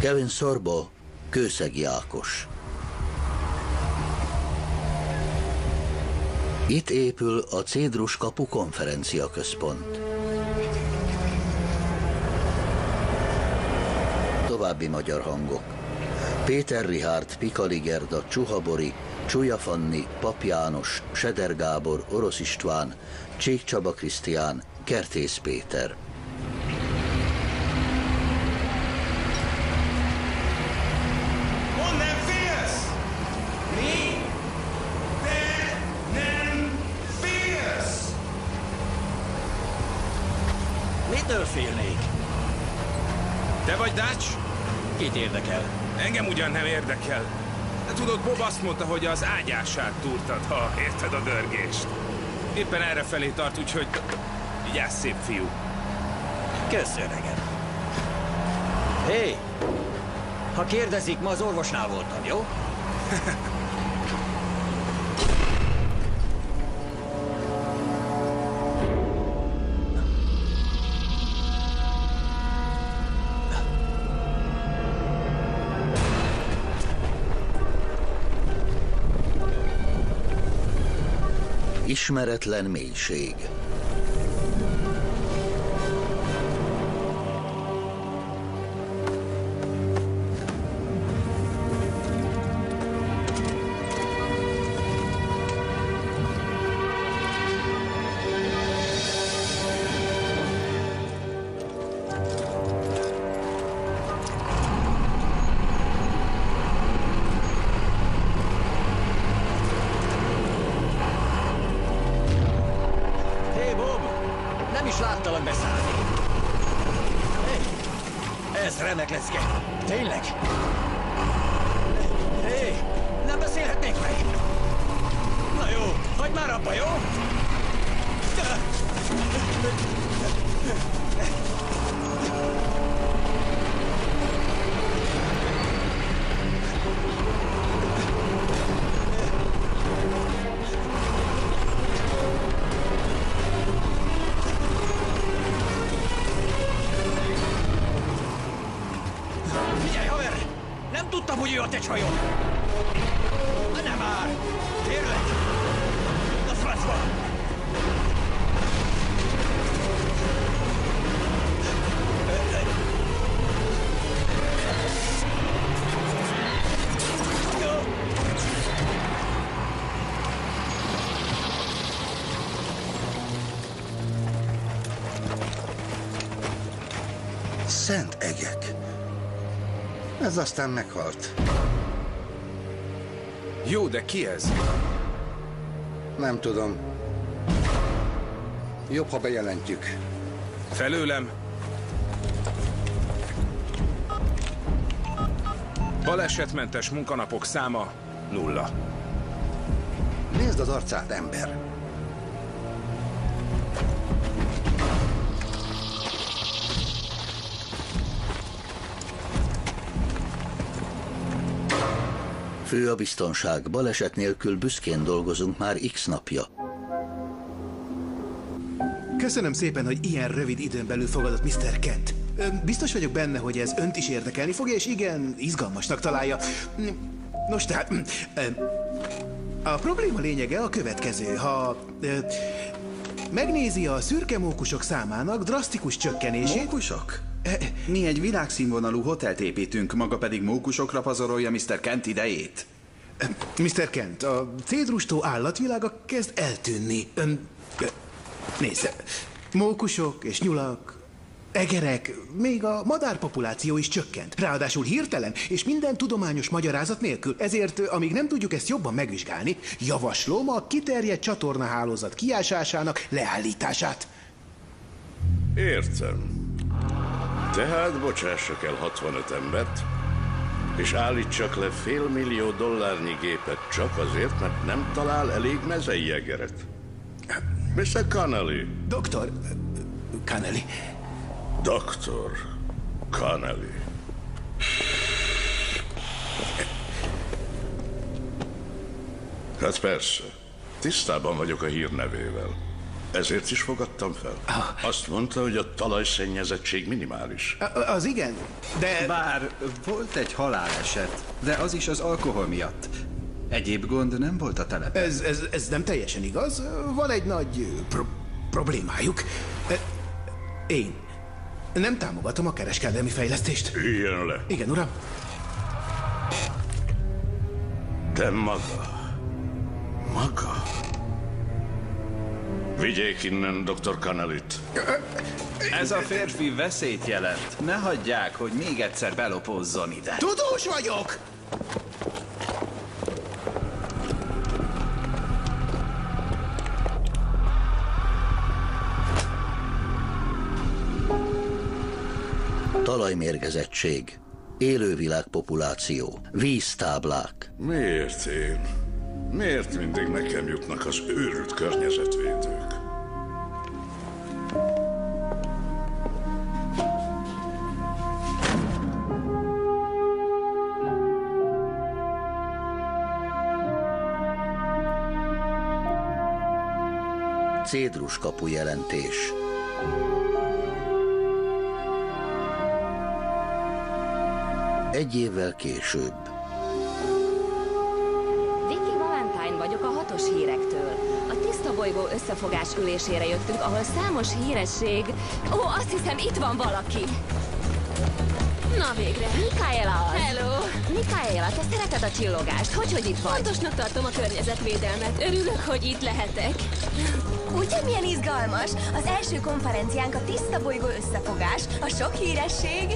Kevin Sorbo, Kőszegi Ákos. Itt épül a Cédrus kapu konferenciaközpont. További magyar hangok. Péter Richárd, Pikali Gerda, Csuha Bori, Csúlya Fanni, Pap János, Seder Gábor, Orosz István, Csík Csaba Krisztián, Kertész Péter. Mondd, nem félsz? Mi? Te nem félsz? Mitől félnék? Te vagy Dutch? Kit érdekel? Engem ugyan nem érdekel. De tudod, Bob azt mondta, hogy az ágyását túrtad, ha érted a dörgést. Éppen erre felé tart, úgyhogy vigyázz, szép fiú. Köszönöm. Hé! Ha kérdezik, ma az orvosnál voltam, jó? Ismeretlen mélység. Szent egek! Ez aztán meghalt. Jó, de ki ez? Nem tudom. Jobb, ha bejelentjük. Felőlem? Balesetmentes munkanapok száma 0. Nézd az arcát, ember! Fő a biztonság. Baleset nélkül büszkén dolgozunk már X napja. Köszönöm szépen, hogy ilyen rövid időn belül fogadott Mr. Kent. Biztos vagyok benne, hogy ez önt is érdekelni fogja, és igen, izgalmasnak találja. Nos, tehát... A probléma lényege a következő. Ha... megnézi a szürke mókusok számának drasztikus csökkenését... Mókusok? Mi egy világszínvonalú hotelt építünk, maga pedig mókusokra pazarolja Mr. Kent idejét. Mr. Kent, a cédrustó állatvilága kezd eltűnni. Nézze, mókusok és nyulak, egerek, még a madárpopuláció is csökkent. Ráadásul hirtelen és minden tudományos magyarázat nélkül. Ezért, amíg nem tudjuk ezt jobban megvizsgálni, javaslom a kiterjedt csatornahálózat kiásásának leállítását. Értem. Tehát bocsássak el 65 embert, és állítsak le $500 millió gépet csak azért, mert nem talál elég mezei egeret. Mr. Connelly. Doktor Connelly. Dr. Connelly. Hát persze, tisztában vagyok a hírnevével. Ezért is fogadtam fel. Azt mondta, hogy a talajszennyezettség minimális. Az igen, de... Bár volt egy haláleset, de az is az alkohol miatt. Egyéb gond nem volt a telepen. Ez nem teljesen igaz. Van egy nagy problémájuk. Én nem támogatom a kereskedelmi fejlesztést. Üljön le. Igen, uram. De maga... Vigyék innen Dr. Connellyt. Ez a férfi veszélyt jelent. Ne hagyják, hogy még egyszer belopozzon ide. Tudós vagyok! Talajmérgezettség, élővilágpopuláció, víztáblák. Miért én? Miért mindig nekem jutnak az őrült környezetvédők? Cédrus kapujelentés. Egy évvel később. Vicky Valentine vagyok a 6-os hírektől. A Tiszta Bolygó összefogás ülésére jöttünk, ahol számos híresség... Ó, azt hiszem, itt van valaki. Na végre, Mikaela az. Hello! Mikaela, te szereted a csillogást. Hogy itt vagy? Fontosnak tartom a környezetvédelmet. Örülök, hogy itt lehetek. Ugye milyen izgalmas? Az első konferenciánk a Tiszta Bolygó összefogás, a sok híresség.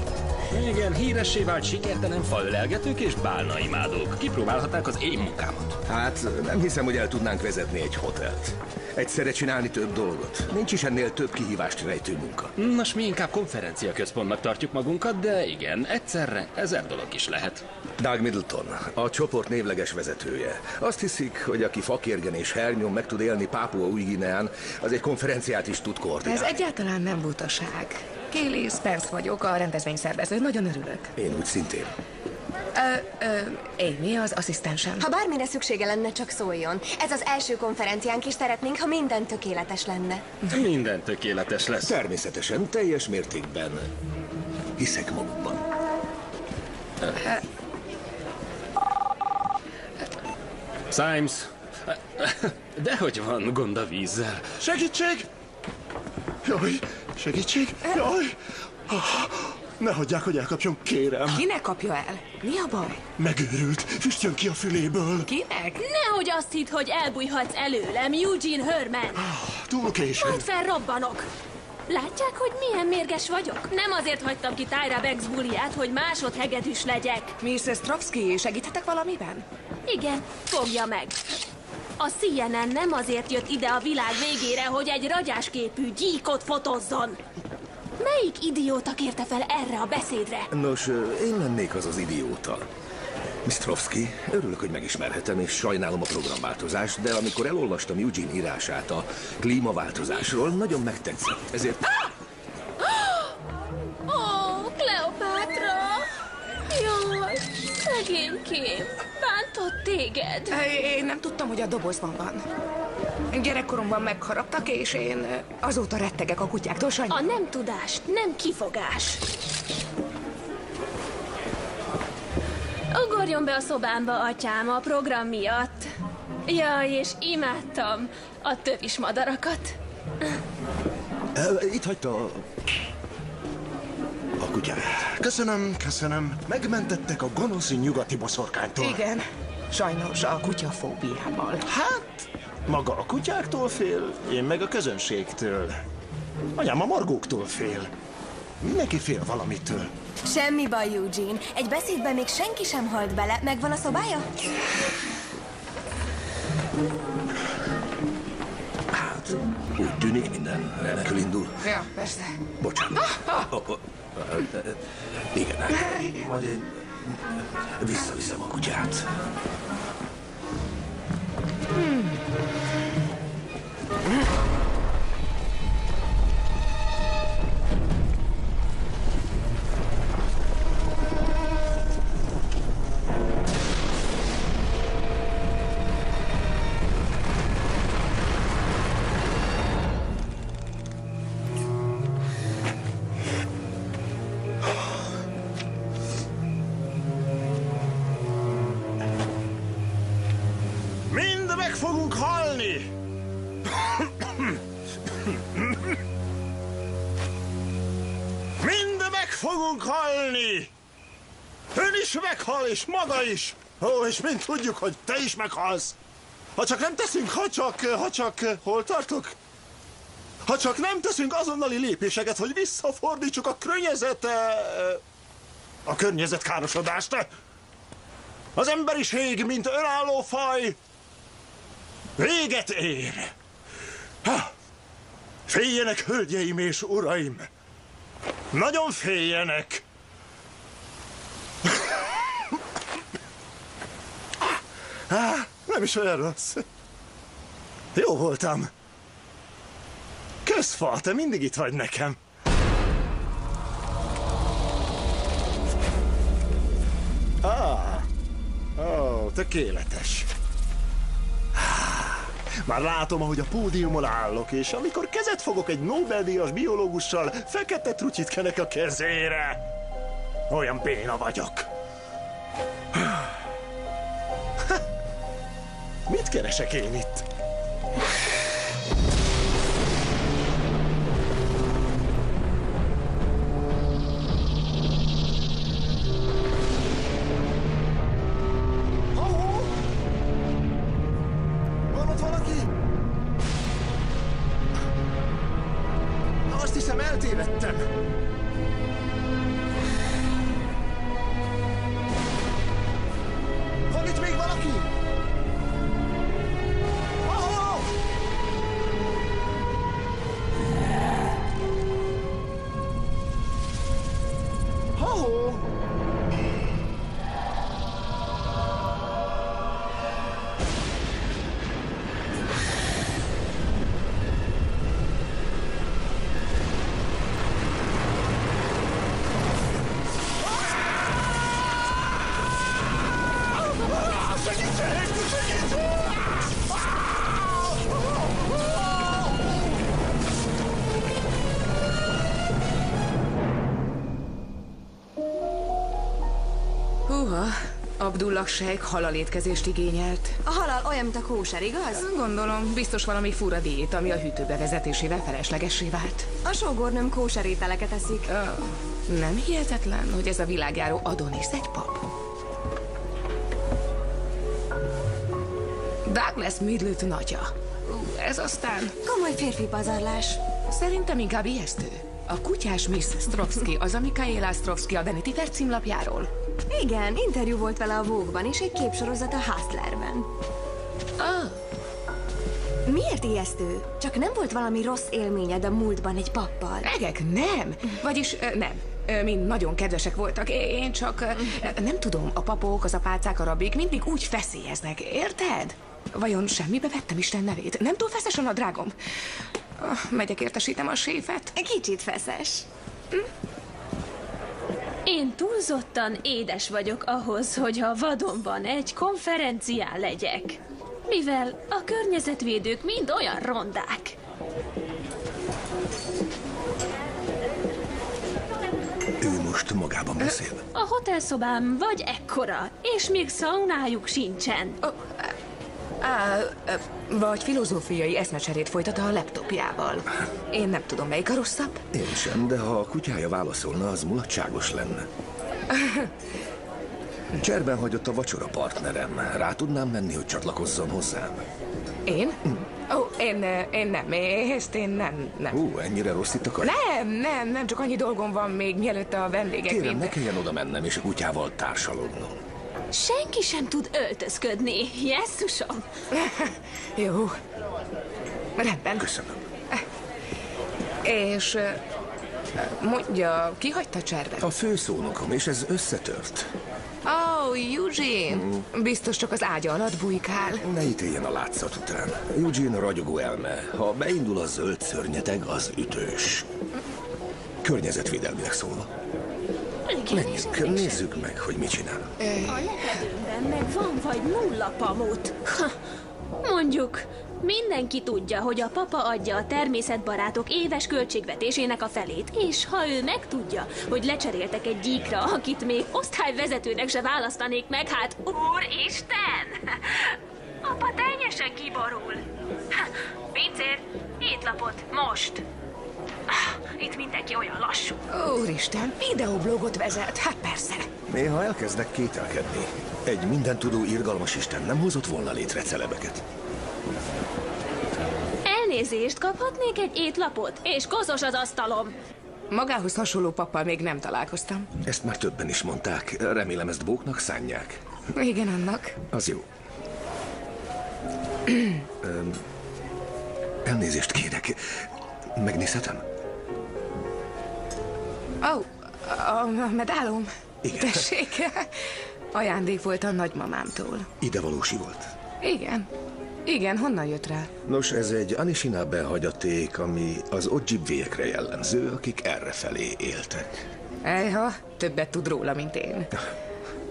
Igen, híressé vált sikertelen faölelgetők és bálnaimádók. Kipróbálhatnák az én munkámat. Hát, nem hiszem, hogy el tudnánk vezetni egy hotelt. Egyszerre csinálni több dolgot. Nincs is ennél több kihívást rejtő munka. Nos, mi inkább konferenciaközpontnak tartjuk magunkat, de igen, egyszerre 1000 dolog is lehet. Doug Middleton, a csoport névleges vezetője. Azt hiszik, hogy aki fakérgen és hernyón meg tud élni Pápua Új-Guineán, az egy konferenciát is tud koordinálni. Ez egyáltalán nem butaság. Kaylee Spence vagyok, a rendezvényszervező. Nagyon örülök. Én úgy szintén. Amy az asszisztensem. Ha bármire szüksége lenne, csak szóljon. Ez az első konferenciánk, és szeretnénk, ha minden tökéletes lenne. Minden tökéletes lesz. Természetesen, teljes mértékben hiszek magukban. Symes, dehogy van gond a vízzel. Segítség! Jaj, segítség! Jaj! Ne hagyják, hogy elkapjon, kérem. Ki ne kapja el? Mi a baj? Megőrült, füstjön ki a füléből. Kinek? Nehogy azt hidd, hogy elbújhatsz előlem, Eugene Herman. Túl késő. Majd felrobbanok. Látják, hogy milyen mérges vagyok? Nem azért hagytam ki Tyra Banks buliát, hogy másodhegedűs legyek. Mrs. Strovsky, segíthetek valamiben? Igen, fogja meg. A CNN nem azért jött ide a világ végére, hogy egy ragyásképű gyíkot fotozzon. Melyik idióta kérte fel erre a beszédre? Nos, én lennék az az idióta. Strovsky, örülök, hogy megismerhetem, és sajnálom a programváltozást, de amikor elolvastam Eugene írását a klímaváltozásról, nagyon megtetszett, ezért... Ó, Kleopátra! Jaj, szegénykém, bántott téged. Én nem tudtam, hogy a dobozban van. Gyerekkoromban megharaptak, és én azóta rettegek a kutyáktól, sajnálom. A nem tudás, nem kifogás. Ugorjon be a szobámba, atyám, a program miatt. Jaj, és imádtam a tövis madarakat. Itt hagyta a kutyát. Köszönöm, köszönöm. Megmentettek a gonosz nyugati boszorkánytól. Igen, sajnos a kutyafóbiával. Hát, maga a kutyáktól fél, én meg a közönségtől. Anyám a margóktól fél. Mindenki fél valamitől. Semmi baj, Eugene. Egy beszédben még senki sem halt bele. Megvan a szobája? Hát, úgy tűnik, minden remekül indul. Ja, persze. Bocsánat. Igen, majd én visszaviszem a kutyát. meg fogunk halni! Mind meg fogunk halni! Ön is meghal, és maga is! Ó, és mind tudjuk, hogy te is meghalsz! Ha csak nem teszünk, hol tartok? Ha csak nem teszünk azonnali lépéseket, hogy visszafordítsuk a környezet károsodást, az emberiség, mint önálló faj, véget ér. Féljenek, hölgyeim és uraim! Nagyon féljenek! Nem is olyan rossz. Jó voltam. Kösz, fa, te mindig itt vagy nekem. Tökéletes. Már látom, ahogy a pódiumon állok, és amikor kezet fogok egy Nobel-díjas biológussal, fekete trutyit kenek a kezére. Olyan béna vagyok. Mit keresek én itt? Van ott valaki? Azt hiszem, eltévedtem. Van itt még valaki? Abdullah Sheikh halalétkezést igényelt. A halal olyan, mint a kóser, igaz? Gondolom, biztos valami fura diét, ami a hűtőbe vezetésével feleslegessé vált. A sógornőm kóser ételeket eszik. Nem hihetetlen, hogy ez a világjáró Adonis egy pap. Douglas Middleton atya. Ez aztán... komoly férfi pazarlás. Szerintem inkább ijesztő. A kutyás Miss Strovsky az a Mikaela Strovsky a Vanity Fair címlapjáról. Igen, interjú volt vele a Vogue-ban és egy képsorozat a Hustlerben. Miért ijesztő? Csak nem volt valami rossz élményed a múltban egy pappal? Egek, nem. Vagyis nem. Mind nagyon kedvesek voltak. Én csak nem tudom, a papok, az apácák, a rabbik mindig úgy feszélyeznek, érted? Vajon semmibe vettem Isten nevét? Nem túl feszes a nadrágom? Megyek, értesítem a séfet. Kicsit feszes. Én túlzottan édes vagyok ahhoz, hogyha vadonban egy konferencián legyek. Mivel a környezetvédők mind olyan rondák. Ő most magában beszél. A hotelszobám vagy ekkora, és még szaunájuk sincsen. Vagy filozófiai eszmecserét folytat a laptopjával. Én nem tudom, melyik a rosszabb. Én sem, de ha a kutyája válaszolna, az mulatságos lenne. Cserben hagyott a vacsora partnerem. Rá tudnám menni, hogy csatlakozzon hozzám? Én? Én nem. Ezt én nem. Ennyire rossz itt akar? Nem, csak annyi dolgom van még, mielőtt a vendégek... Kérem, ne kelljen oda mennem és a kutyával társalognom. Senki sem tud öltözködni, jesszusom. Jó. Rendben. Köszönöm. És mondja, ki hagyta Cserben? A főszónokom, és ez összetört. Eugene. Biztos csak az ágya alatt bujkál. Ne ítéljen a látszat után. Eugene ragyogó elme. Ha beindul a zöld szörnyeteg, az ütős. Környezetvédelminek szólva. Menjünk, nézzük meg, hogy mit csinál. A lepedőmben meg van vagy 0 pamut. Mondjuk, mindenki tudja, hogy a papa adja a természetbarátok éves költségvetésének a felét, és ha ő megtudja, hogy lecseréltek egy gyíkra, akit még osztályvezetőnek se választanék meg, hát úristen! Apa teljesen kiborul. Pincér, étlapot, most. Itt mindenki olyan lassú. Úristen, videoblogot vezet, hát persze. Néha elkezdek kételkedni. Egy mindentudó irgalmas isten nem hozott volna létre celebeket. Elnézést, kaphatnék egy étlapot? És koszos az asztalom. Magához hasonló pappal még nem találkoztam. Ezt már többen is mondták. Remélem ezt bóknak szánják. Igen, annak. Az jó. Elnézést kérek. Megnézhetem? A medálom. Igen. Tessék. Ajándék volt a nagymamámtól. Idevalósi volt. Igen. Igen, honnan jött rá? Nos, ez egy Anishinaabe hagyaték, ami az Ojibvékre jellemző, akik errefelé éltek. Ejha, többet tud róla, mint én.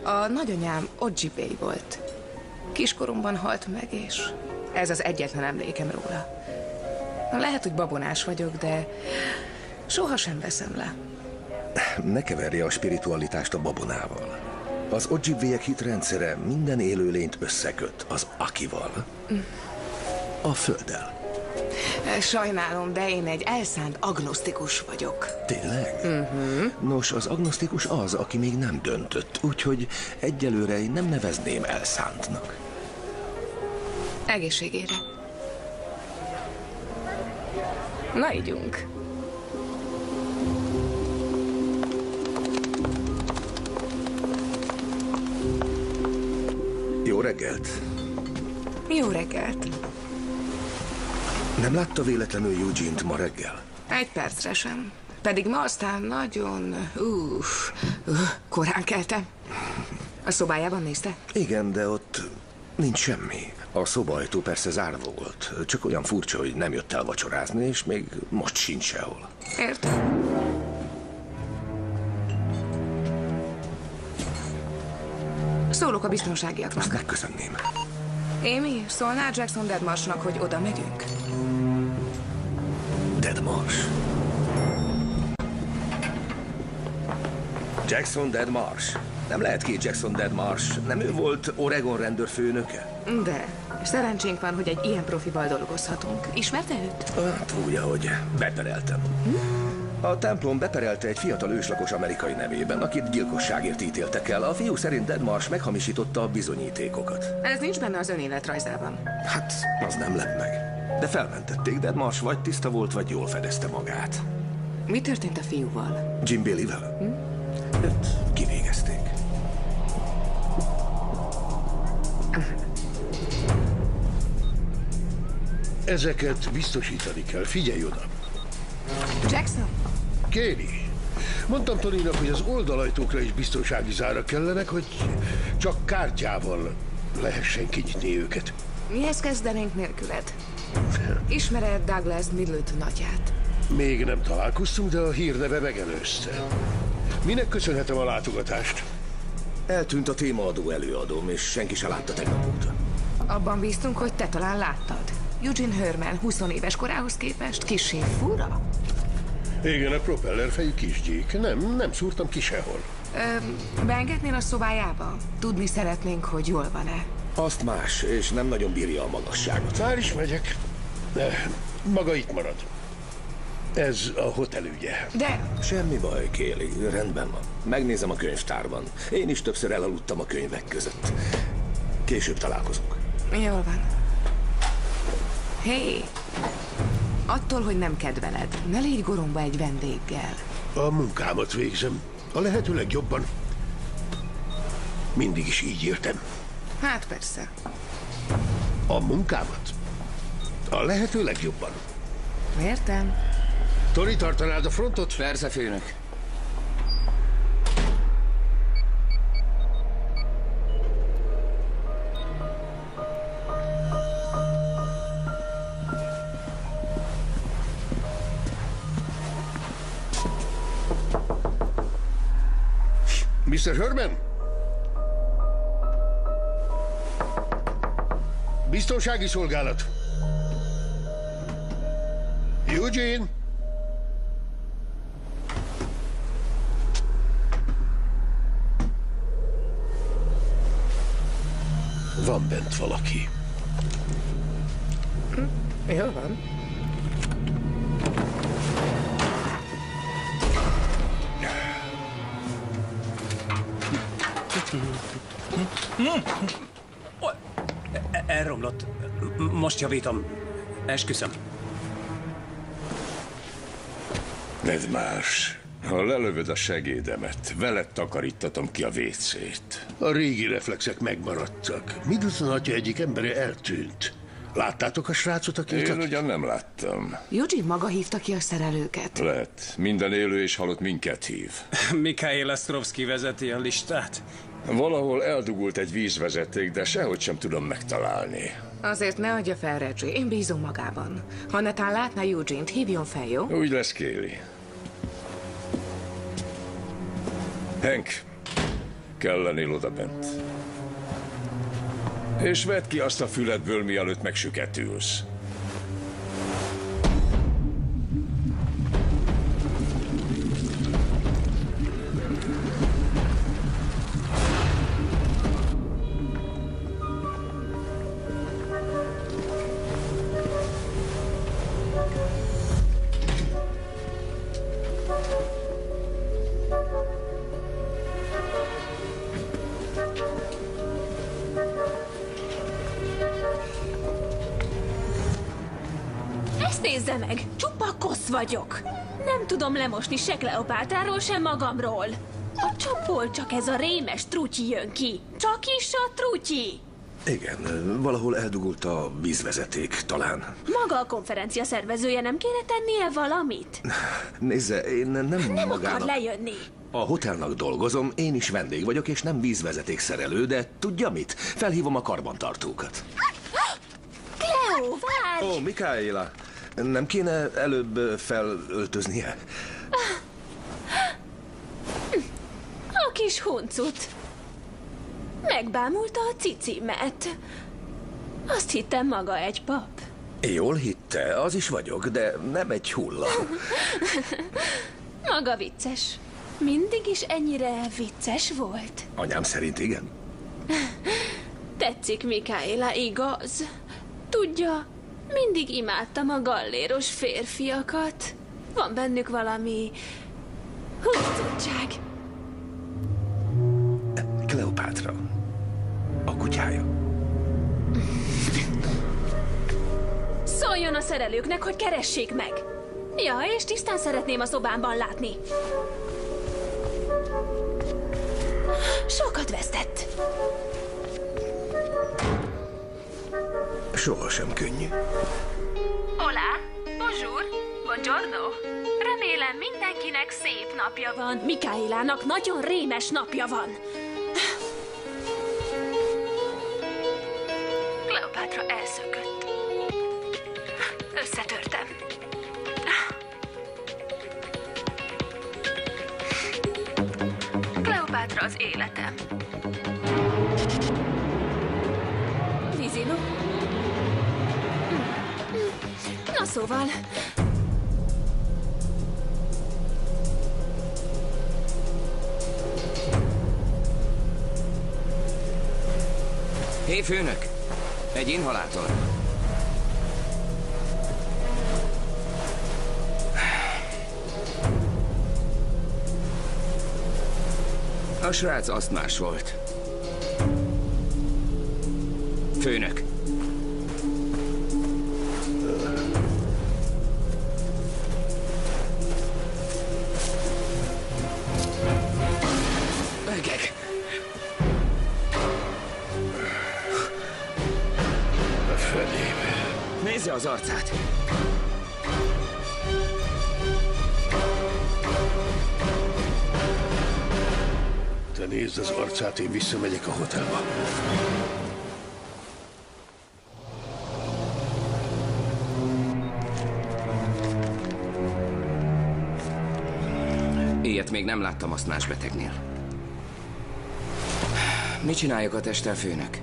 A nagyanyám Ojibwe volt. Kiskoromban halt meg, és ez az egyetlen emlékem róla. Lehet, hogy babonás vagyok, de sohasem veszem le. Ne keverje a spiritualitást a babonával. Az Ojibvék hitrendszere minden élőlényt összeköt az Akival, a Földdel. Sajnálom, de én egy elszánt agnosztikus vagyok. Tényleg? Nos, az agnosztikus az, aki még nem döntött, úgyhogy egyelőre én nem nevezném elszántnak. Egészségére. Na, ígyunk. Jó reggelt! Jó reggelt! Nem látta véletlenül Eugene-t ma reggel? Egy percre sem. Pedig ma aztán nagyon... korán keltem. A szobájában nézte? Igen, de ott nincs semmi. A szobaajtó persze zárva volt. Csak olyan furcsa, hogy nem jött el vacsorázni, és még most sincs sehol. Értem. Szólok a biztonságiaknak. Azt megköszönném. Amy, szólnál Jackson Deadmarshnak, hogy oda megyünk? Deadmarsh. Jackson Deadmarsh. Nem lehet két Jackson Deadmarsh. Nem ő volt Oregon rendőrfőnöke? De szerencsénk van, hogy egy ilyen profival dolgozhatunk. Ismerte őt? Hát úgy, ahogy bepereltem. A templom beperelte egy fiatal őslakos amerikai nevében, akit gyilkosságért ítéltek el. A fiú szerint Deadmarsh meghamisította a bizonyítékokat. Ez nincs benne az önéletrajzában. Hát, az nem lep meg. De felmentették, Deadmarsh vagy tiszta volt, vagy jól fedezte magát. Mi történt a fiúval? Jim Bailey-vel? Őt kivégezték. Ezeket biztosítani kell. Figyelj oda! Jackson? Kéri, mondtam Tonynak, hogy az oldalajtókra is biztonsági zárak kellenek, hogy csak kártyával lehessen kinyitni őket. Mihez kezdenénk nélküled? Ismered Douglas Middleton atyát? Még nem találkoztunk, de a hírneve megelőzte. Minek köszönhetem a látogatást? Eltűnt a témaadó előadóm, és senki se látta tegnap óta. Abban bíztunk, hogy te talán láttad. Eugene Herman 20 éves korához képest kissé fura? Igen, a propellerfejű kisgyík. Nem szúrtam ki sehol. Beengednél a szobájába? Tudni szeretnénk, hogy jól van-e. Azt más, és nem nagyon bírja a magasságot. Már is megyek. Maga itt marad. Ez a hotel ügye. De... Semmi baj, Kéli, rendben van. Megnézem a könyvtárban. Én is többször elaludtam a könyvek között. Később találkozunk. Jól van. Hé! Attól, hogy nem kedveled, ne légy goromba egy vendéggel. A munkámat végzem. A lehető legjobban. Mindig is így értem. Hát persze. A munkámat? A lehető legjobban. Értem. Tony, tartanád a frontot? Persze, főnök. Mr. Herman? Biztonsági szolgálat. Eugene? Van bent valaki. Jó van. Elromlott. Most javítom. Esküszöm. Ned más. Ha lelövöd a segédemet, veled takarítatom ki a WC-t. A régi reflexek megmaradtak. Middleton atya egyik embere eltűnt. Láttátok a srácot, aki... Én ugyan nem láttam. Eugene maga hívta ki a szerelőket. Lehet. Minden élő és halott minket hív. Mikhail Ostrovsky vezeti a listát. Valahol eldugult egy vízvezeték, de sehogy sem tudom megtalálni. Azért ne adja fel, Reggie. Én bízom magában. Ha netán látná Eugene-t, hívjon fel, jó? Úgy lesz, Kéli. Hank, kell lennél odabent. És vedd ki azt a füledből, mielőtt megsüketülsz. Nézze meg, csupa kosz vagyok. Nem tudom lemosni se Kleopátráról, se magamról. A csapból csak ez a rémes trutyi jön ki. Csak is a trutyi. Igen, valahol eldugult a vízvezeték, talán. Maga a konferencia szervezője, nem kéne tennie valamit? Nézze, én nem magának... akar lejönni. A hotelnak dolgozom, én is vendég vagyok, és nem vízvezeték szerelő, de tudja mit? Felhívom a karbantartókat. Cleo, várj! Ó, Michaela, nem kéne előbb felöltöznie? A kis huncut. Megbámulta a cicimet. Azt hittem, maga egy pap. Jól hitte, az is vagyok, de nem egy hulla. Maga vicces. Mindig is ennyire vicces volt. Anyám szerint igen. Tetszik, Michaela, igaz? Tudja, mindig imádtam a galléros férfiakat. Van bennük valami húzzottság. Kleopátra. A kutyája. Szóljon a szerelőknek, hogy keressék meg. Ja, és tisztán szeretném a szobámban látni. Sokat vesztett. Sohasem könnyű. Hola, bonjour, buongiorno. Remélem mindenkinek szép napja van. Michaelának nagyon rémes napja van. Kleopátra elszökött. Összetörtem. Kleopátra az életem. Vizinu? Na szóval... Hé, főnök! Egy inhalátor. A srác asztmás volt. Főnök. Ögeg. A fenébe. Nézze az arcát. Te nézd az arcát, én visszamegyek a hotelba. Ilyet még nem láttam asztmás betegnél. Mit csináljak a testtel, főnök?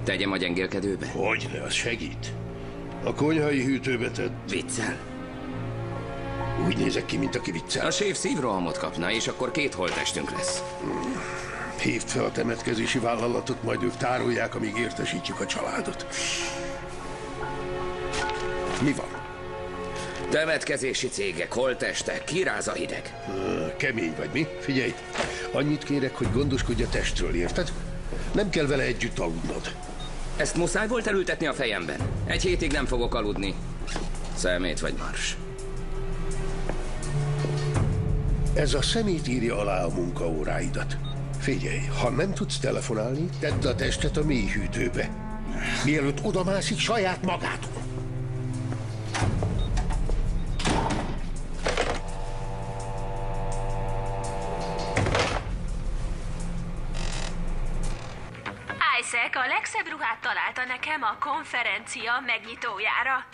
Tegyem a gyengélkedőbe? Hogyne, az segít. A konyhai hűtőbe tedd. Viccel? Úgy nézek ki, mint aki viccel. A séf szívrohamot kapna, és akkor 2 holttestünk lesz. Hívd fel a temetkezési vállalatot, majd ők tárolják, amíg értesítjük a családot. Mi van? Temetkezési cégek, holttestek, kiráz a hideg. Kemény vagy, mi? Figyelj, annyit kérek, hogy gondoskodj a testről, érted? Nem kell vele együtt aludnod. Ezt muszáj volt elültetni a fejemben. 1 hétig nem fogok aludni. Szemét vagy mars. Ez a szemét írja alá a munkaóráidat. Figyelj, ha nem tudsz telefonálni, tedd a testet a mély hűtőbe. Mielőtt odamászik saját magától. Isaac a legszebb ruhát találta nekem a konferencia megnyitójára.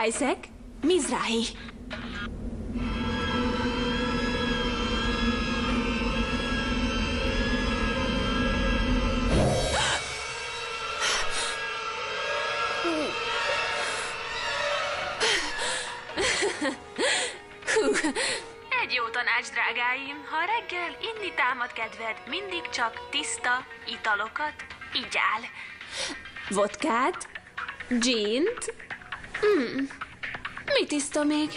Isaac, Mizrahi. Egy jó tanács, drágáim. Ha reggel inni támad kedved, mindig csak tiszta italokat igyál. Vodkát? Gint? Mi tiszta még?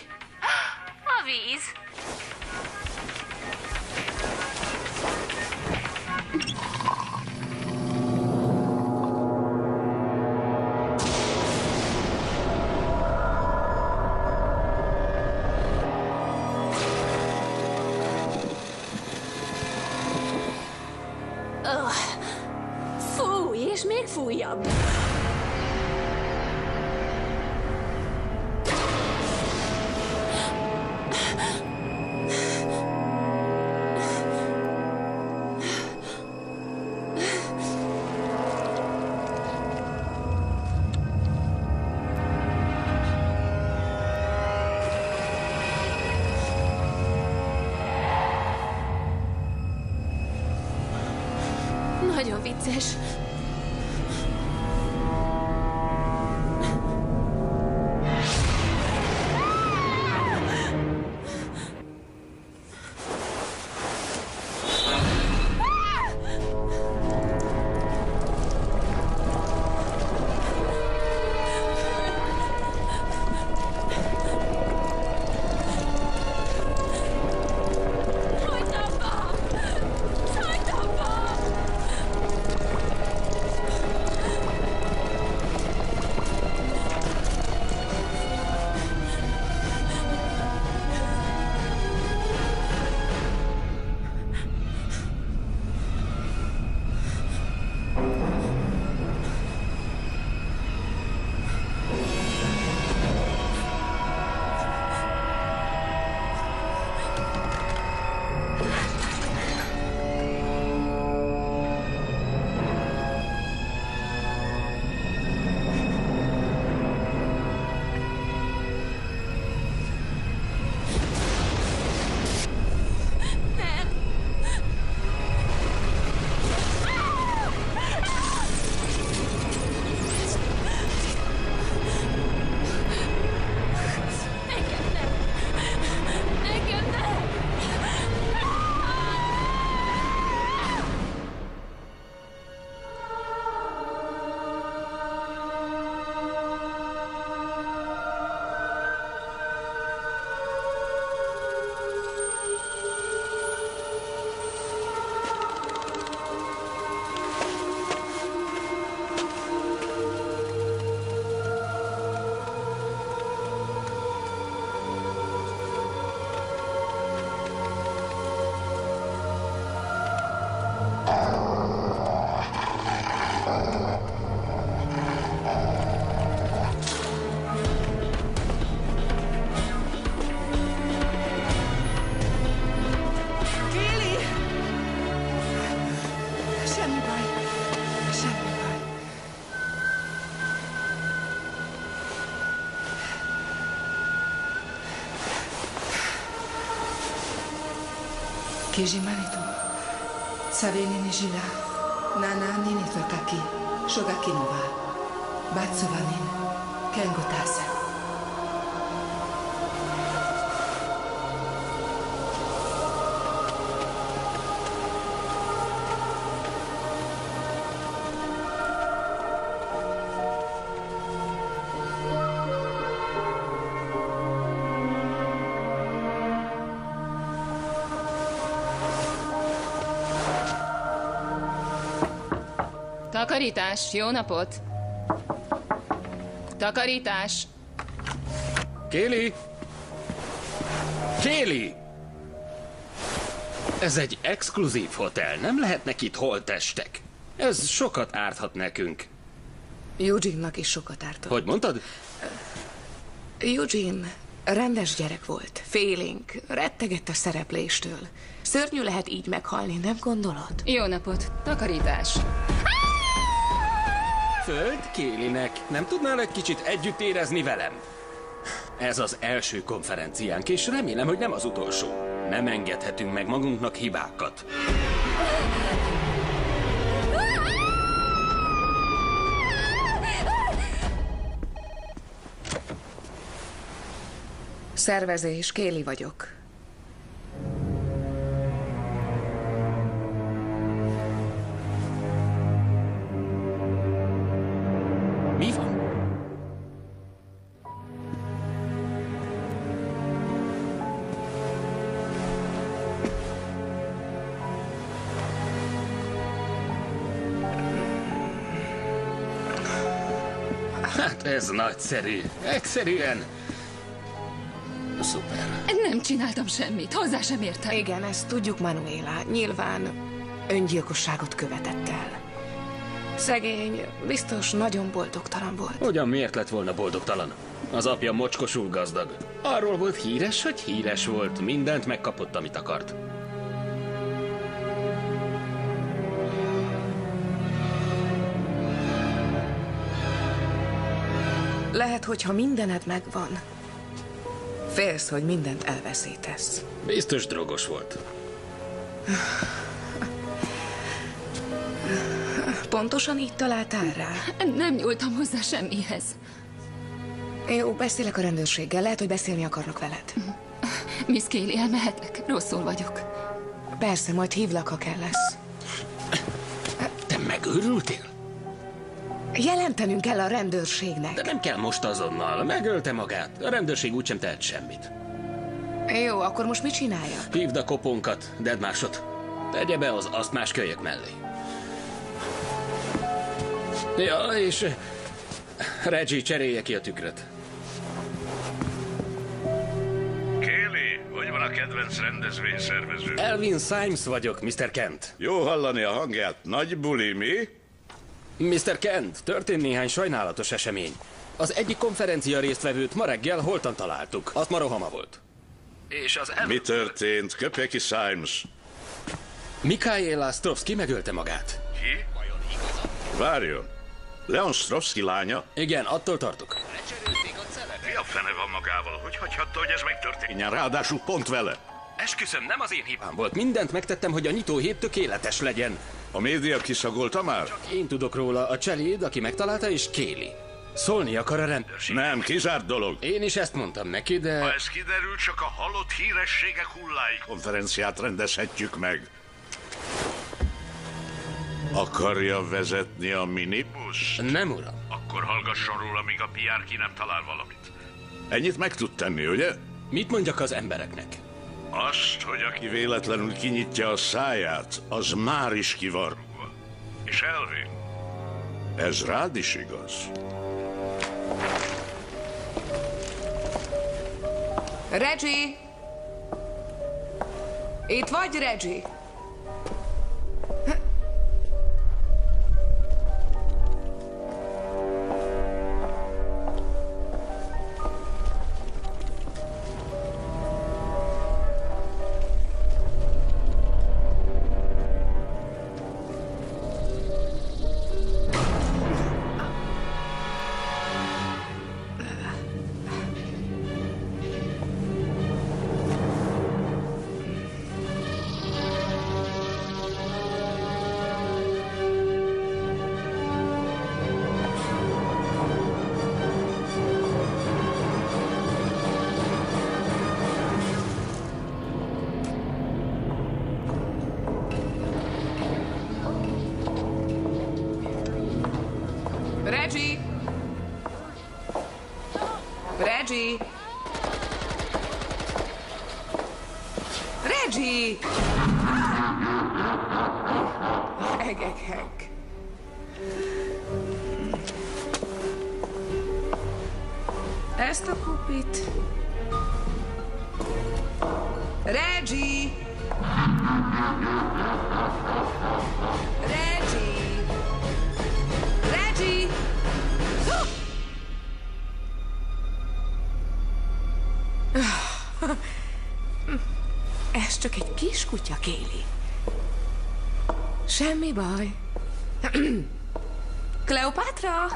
A víz. Fúj, és még fújabb. Nagyon vicces. Kijimarito, Saveni Nijila, Nana Ninitokaki, Shogakinova, Batsuvanin, Kengotasa. Takarítás, jó napot! Takarítás! Kéli! Kéli! Ez egy exkluzív hotel, nem lehetnek itt holttestek. Ez sokat árthat nekünk. Eugene-nak is sokat ártott. Hogy mondtad? Eugene rendes gyerek volt, félénk, rettegett a szerepléstől. Szörnyű lehet így meghalni, nem gondolod? Jó napot! Takarítás! Föld Kélinek, nem tudnál egy kicsit együtt érezni velem? Ez az első konferenciánk, és remélem, hogy nem az utolsó. Nem engedhetünk meg magunknak hibákat. Szervezés, Kéli vagyok. Mi van? Hát ez nagyszerű. Egyszerűen. Szuper. Nem csináltam semmit, hozzá sem értem. Igen, ezt tudjuk, Manuela. Nyilván öngyilkosságot követett el. Szegény, biztos nagyon boldogtalan volt. Hogyan miért lett volna boldogtalan? Az apja mocskosul gazdag. Arról volt híres, hogy híres volt. Mindent megkapott, amit akart. Lehet, hogyha mindened megvan, félsz, hogy mindent elveszítesz. Biztos drogos volt. Pontosan így találtál rá? Nem nyúltam hozzá semmihez. Jó, beszélek a rendőrséggel. Lehet, hogy beszélni akarnak veled. Miss Kéli, elmehetek? Rosszul vagyok. Persze, majd hívlak, ha kell lesz. Te megőrültél? Jelentenünk kell a rendőrségnek. De nem kell most azonnal. Megölte magát. A rendőrség úgysem tehet semmit. Jó, akkor most mit csinálja? Hívd a kopónkat, Deadmarsot. Tegye be az asztmás kölyök mellé. Ja, és Reggie, cserélje ki a tükröt. Kéli, hogy van a kedvenc rendezvényszervező? Elvin Symes vagyok, Mr. Kent. Jó hallani a hangját. Nagy buli, mi? Mr. Kent, történt néhány sajnálatos esemény. Az egyik konferencia résztvevőt ma reggel holtan találtuk. Azt ma rohama volt. És az Mi történt? Köpje ki Symes. Mikaela Strovski megölte magát. Ki? Várjon. Leon Strovski lánya? Igen, attól tartok. Mi a fene van magával? Hogy hagyhatta, hogy ez megtörténjen? Ráadásul pont vele. Esküszöm, nem az én hibám volt. Mindent megtettem, hogy a nyitóhét tökéletes legyen. A média kiszagolta már? Csak én tudok róla, a cseléd, aki megtalálta, és Kéli. Szólni akar a rendőrség. Nem, kizárt dolog. Én is ezt mondtam neki, de... Ha ez kiderül, csak a halott hírességek hullái konferenciát rendezhetjük meg. Akarja vezetni a minibuszt? Nem, uram. Akkor hallgasson róla, míg a PR ki nem talál valamit. Ennyit meg tud tenni, ugye? Mit mondjak az embereknek? Azt, hogy aki véletlenül kinyitja a száját, az már is ki van rúgva. És Elvin, ez rád is igaz. Reggie! Itt vagy, Reggie? Reggie! Reggie! Reggie! Egek. Ezt a kupit. Reggie! Reggie! Reggie! Ez csak egy kis kutya, Kéli. Semmi baj. Kleopátra!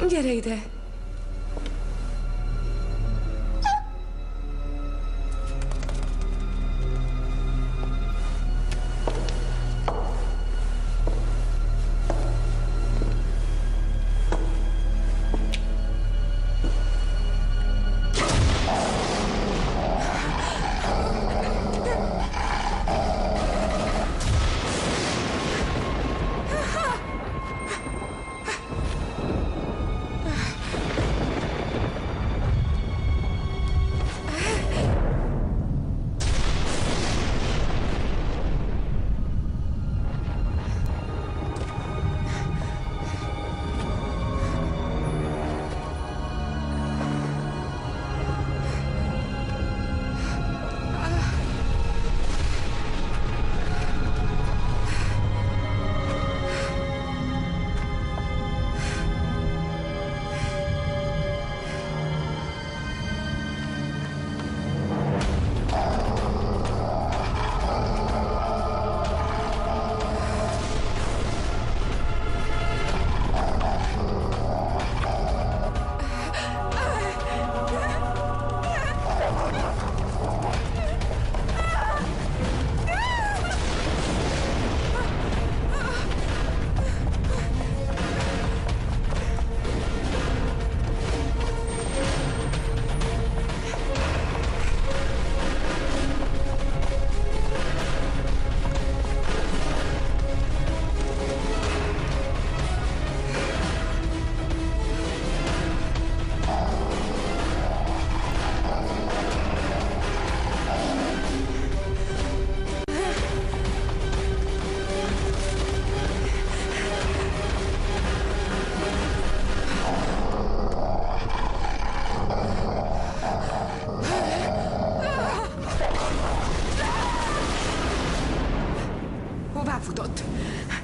Gyere ide!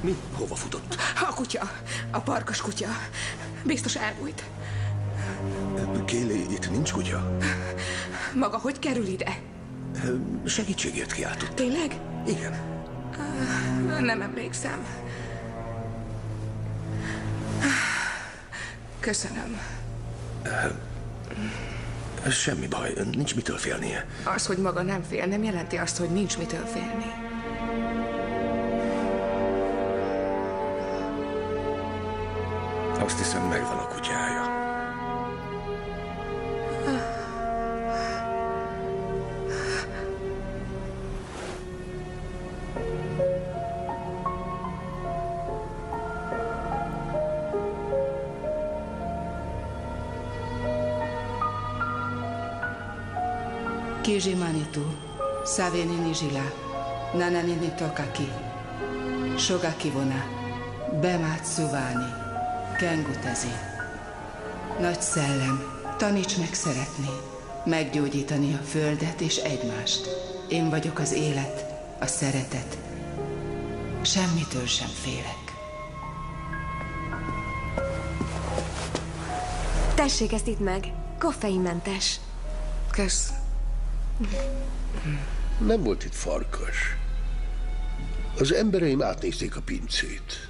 Mi? Hova futott? A kutya. A parkas kutya. Biztos elbújt. Kéli, itt nincs kutya? Maga hogy kerül ide? Segítségért kiáltott. Tényleg? Igen. Nem emlékszem. Köszönöm. Semmi baj, nincs mitől félnie. Az, hogy maga nem fél, nem jelenti azt, hogy nincs mitől félni. Azt hiszem, megvan a kutyája. Kiji Manitu, Saveni Nizsila, Nananini Tokaki, Sogaki Vona, Bemát Szuváni, Kengutezi. Nagy szellem, taníts meg szeretni, meggyógyítani a földet és egymást. Én vagyok az élet, a szeretet. Semmitől sem félek. Tessék ezt itt meg, koffeinmentes. Kösz. Nem volt itt farkas. Az embereim átnézték a pincét.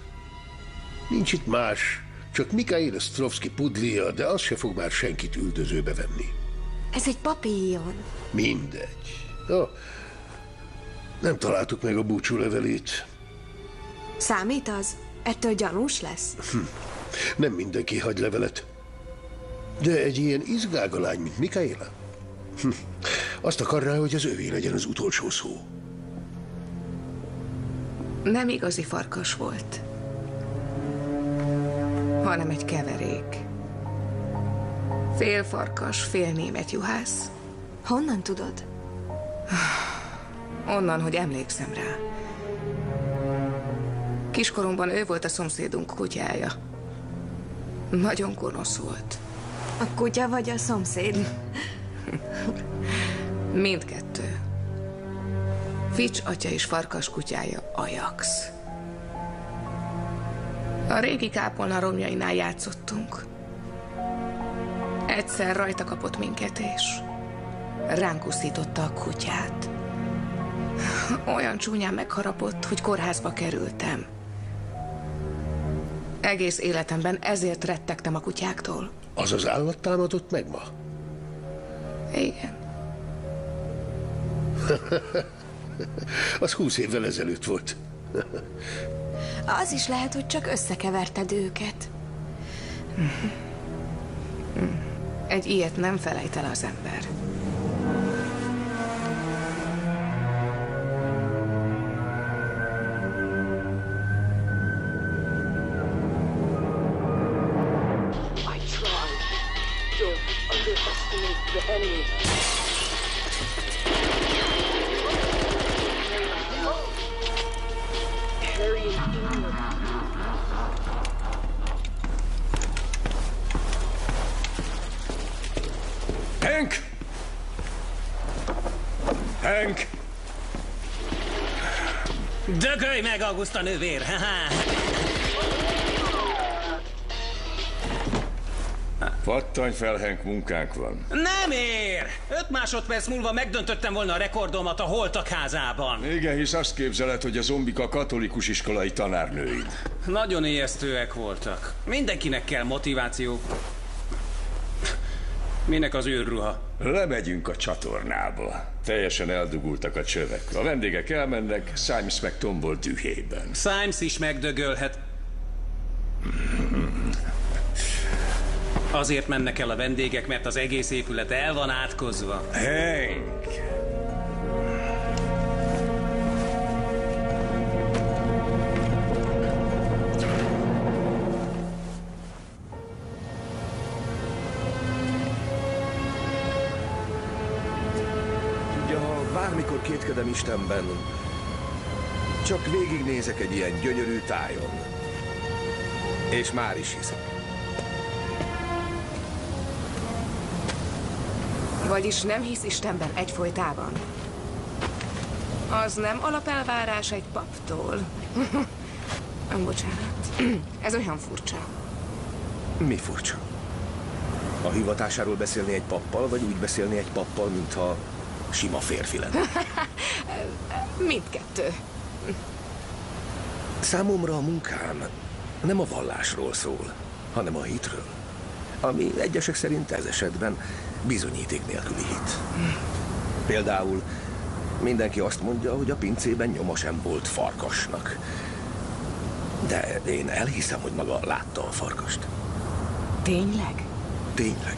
Nincs itt más, csak Mikhail Ostrovsky pudlia, de az se fog már senkit üldözőbe venni. Ez egy papíron. Mindegy. Nem találtuk meg a búcsúlevelét. Számít az? Ettől gyanús lesz? Nem mindenki hagy levelet. De egy ilyen izgágalány, mint Mikhaila, azt akarná, hogy az övé legyen az utolsó szó. Nem igazi farkas volt, hanem egy keverék. Fél farkas, fél német juhász. Honnan tudod? Onnan, hogy emlékszem rá. Kiskoromban ő volt a szomszédunk kutyája. Nagyon gonosz volt. A kutya vagy a szomszéd? Mindkettő. Fitch atya és farkas kutyája Ajax. A régi kápolna romjainál játszottunk. Egyszer rajta kapott minket, és ránk uszította a kutyát. Olyan csúnyán megharapott, hogy kórházba kerültem. Egész életemben ezért rettegtem a kutyáktól. Az az állat támadott meg ma? Igen. Az 20 évvel ezelőtt volt. Az is lehet, hogy csak összekeverted őket. Egy ilyet nem felejt el az ember. Hank! Dögölj meg, Augusta nővér! Pattanj fel, Hank, munkánk van. Nem ér! 5 másodperc múlva megdöntöttem volna a rekordomat a holtak házában. Igen, hisz azt képzeled, hogy a zombik a katolikus iskolai tanárnőid. Nagyon ijesztőek voltak. Mindenkinek kell motiváció. Minek az őrruha? Lemegyünk a csatornába. Teljesen eldugultak a csövek. A vendégek elmennek, Symes meg tombol dühében. Symes is megdögölhet. Azért mennek el a vendégek, mert az egész épület el van átkozva. Hank! Bármikor kétkedem Istenben, csak végignézek egy ilyen gyönyörű tájon. És már is hiszek. Vagyis nem hisz Istenben egyfolytában? Az nem alapelvárás egy paptól. Bocsánat. Ez olyan furcsa. Mi furcsa? A hivatásáról beszélni egy pappal, vagy úgy beszélni egy pappal, mintha sima férfi lenne? Mindkettő. Számomra a munkám nem a vallásról szól, hanem a hitről. Ami egyesek szerint ez esetben bizonyíték nélküli hit. Például mindenki azt mondja, hogy a pincében nyoma sem volt farkasnak. De én elhiszem, hogy maga látta a farkast. Tényleg? Tényleg.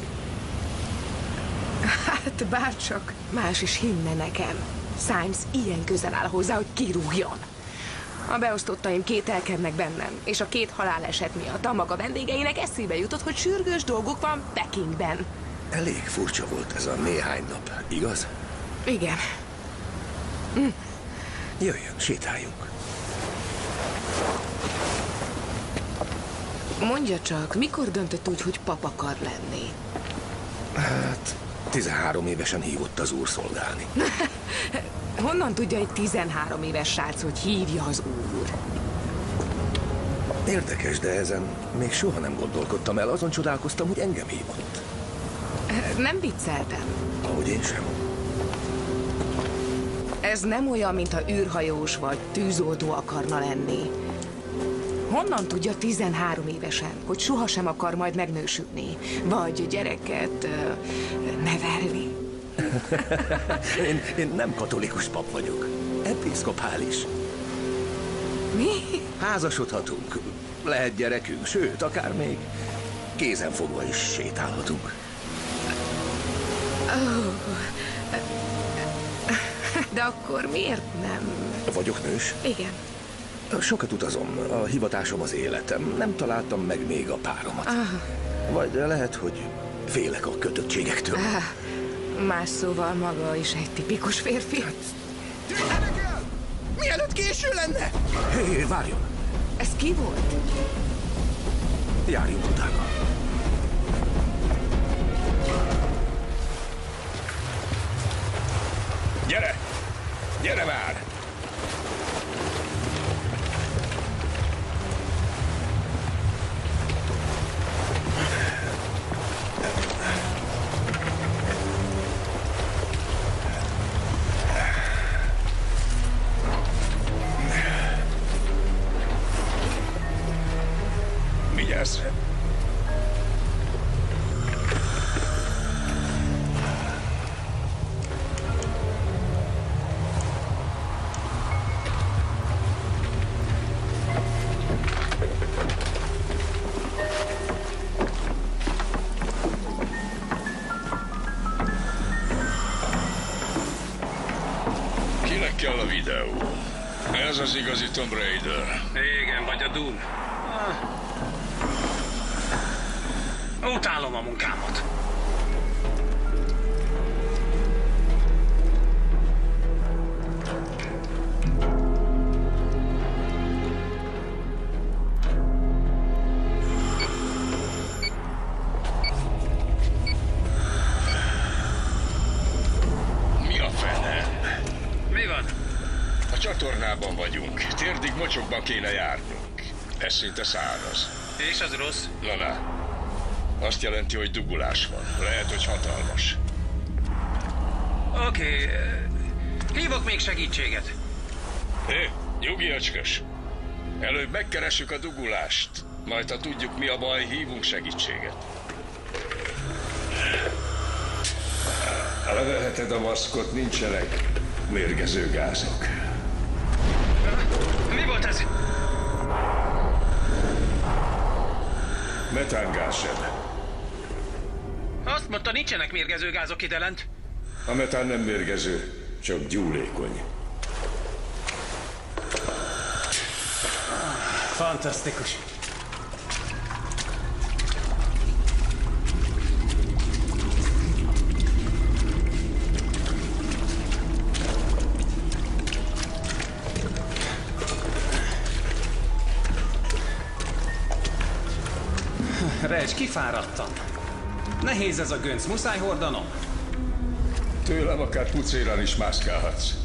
Hát bárcsak más is hinne nekem. Symes ilyen közel áll hozzá, hogy kirúgjon. A beosztottaim kételkednek bennem, és a 2 haláleset miatt a maga vendégeinek eszébe jutott, hogy sürgős dolguk van Pekingben. Elég furcsa volt ez a néhány nap, igaz? Igen. Jöjjön, sétáljunk. Mondja csak, mikor döntött úgy, hogy pap akar lenni? Hát, 13 évesen hívott az úr szolgálni. Honnan tudja egy 13 éves srác, hogy hívja az úr? Érdekes, de ezen még soha nem gondolkodtam el. Azon csodálkoztam, hogy engem hívott. Nem vicceltem. Ahogy én sem. Ez nem olyan, mintha űrhajós vagy tűzoltó akarna lenni. Honnan tudja 13 évesen, hogy sohasem akar majd megnősülni? Vagy gyereket nevelni? Én nem katolikus pap vagyok. Episzkopális. Mi? Házasodhatunk. Lehet gyerekünk, sőt, akár még kézenfogva is sétálhatunk. Oh. De akkor miért nem? Vagyok nős? Igen. Sokat utazom. A hivatásom az életem. Nem találtam meg még a páromat. Vagy lehet, hogy félek a kötöttségektől. Más szóval maga is egy tipikus férfi. Tűnjenek el! Mielőtt késő lenne! Hé, várjon! Ki volt? Járjunk utána. Gyere! Gyere már! Vigyázz! Kinek kell a videó? Ez az igazi Tomb Raider. Igen, vagy a Doom. Utálom a munkámat. Mi a fene? Mi van? A csatornában vagyunk. Térdig mocsokban kéne járnunk. Ez szinte száraz. És az rossz? Na. Azt jelenti, hogy dugulás van. Lehet, hogy hatalmas. Oké. Hívok még segítséget. Hé, nyugi, öcskös. Előbb megkeressük a dugulást. Majd, ha tudjuk, mi a baj, hívunk segítséget. Leveheted a maszkot, nincsenek mérgező gázok. Mi volt ez? Metángázseb. Azt mondta, nincsenek mérgező gázok ide lent. A metán nem mérgező, csak gyúlékony. Fantasztikus. Reg, kifáradtam. Nehéz ez a gönc, muszáj hordanom. Tőlem akár pucéran is mászkálhatsz.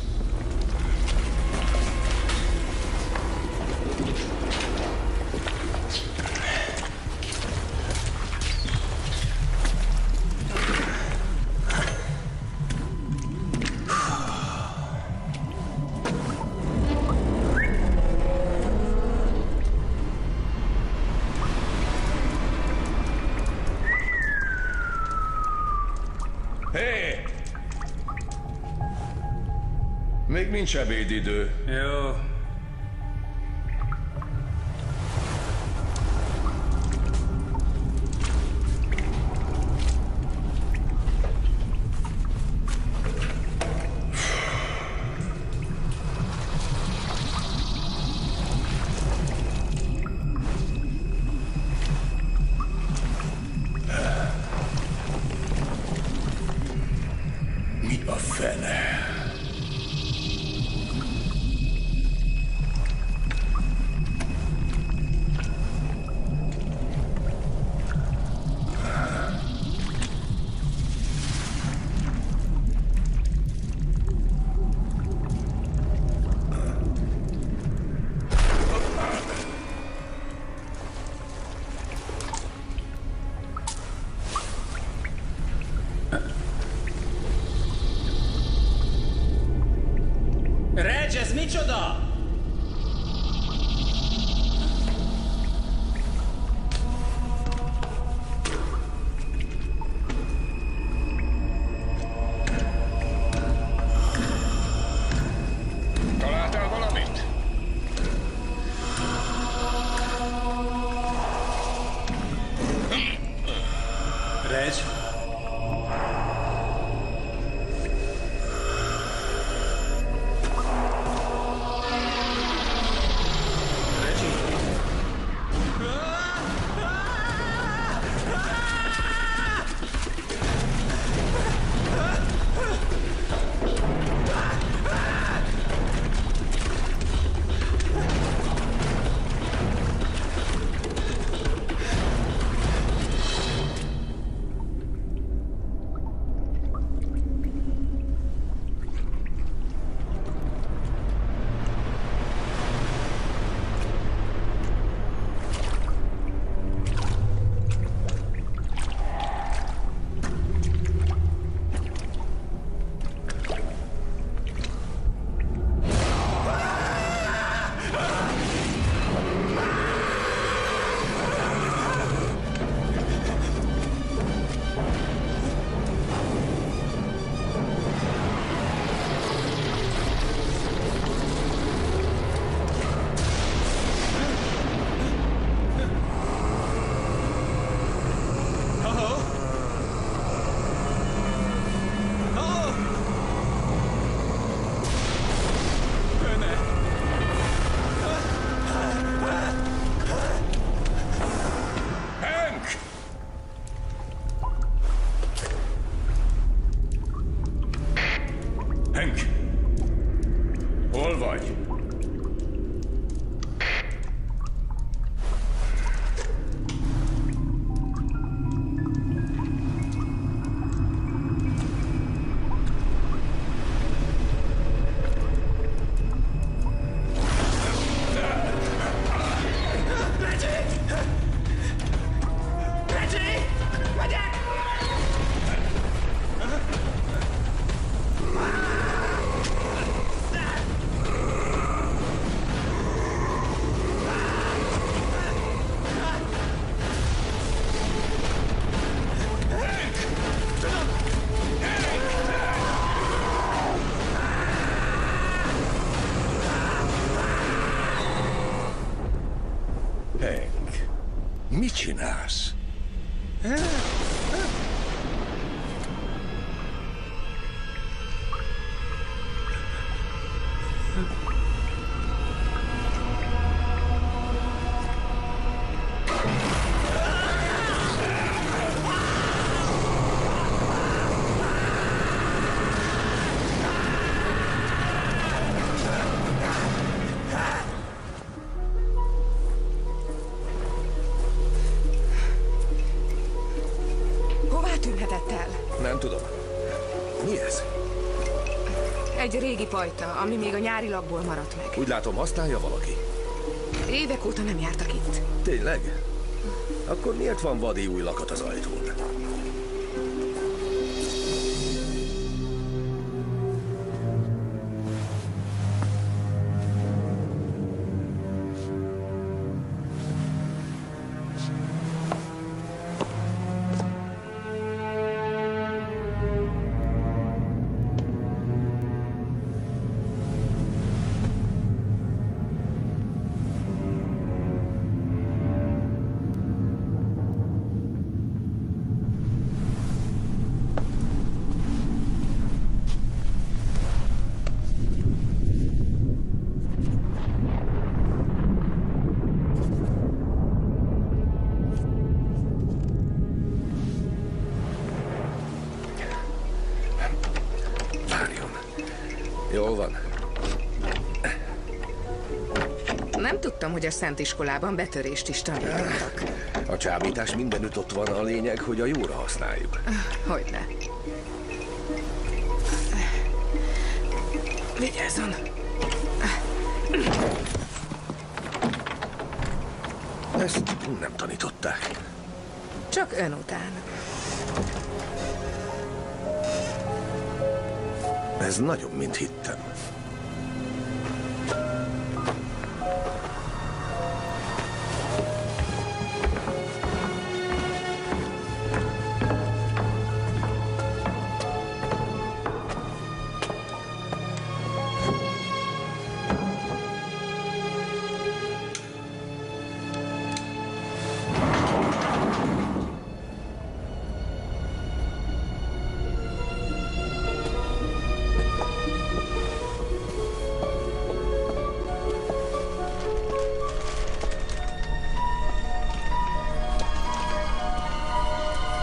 Hé! Még nincs ebédidő. Jó. Mi a fene? Reg, ez micsoda? Találtál valamit? Reg? Hank! Hol vagy? Hank, mit csinálsz? Nem tudom. Mi ez? Egy régi pajta, ami még a nyári lakból maradt meg. Úgy látom, használja valaki. Évek óta nem jártak itt. Tényleg? Akkor miért van vadi új lakat az ajtón? Jól van. Nem tudtam, hogy a Szent Iskolában betörést is tanítanak. A csábítás mindenütt ott van, a lényeg, hogy a jóra használjuk. Hogyne. Vigyázzon! Ezt nem tanították. Csak ön után. Ez nagyobb, mint hittem.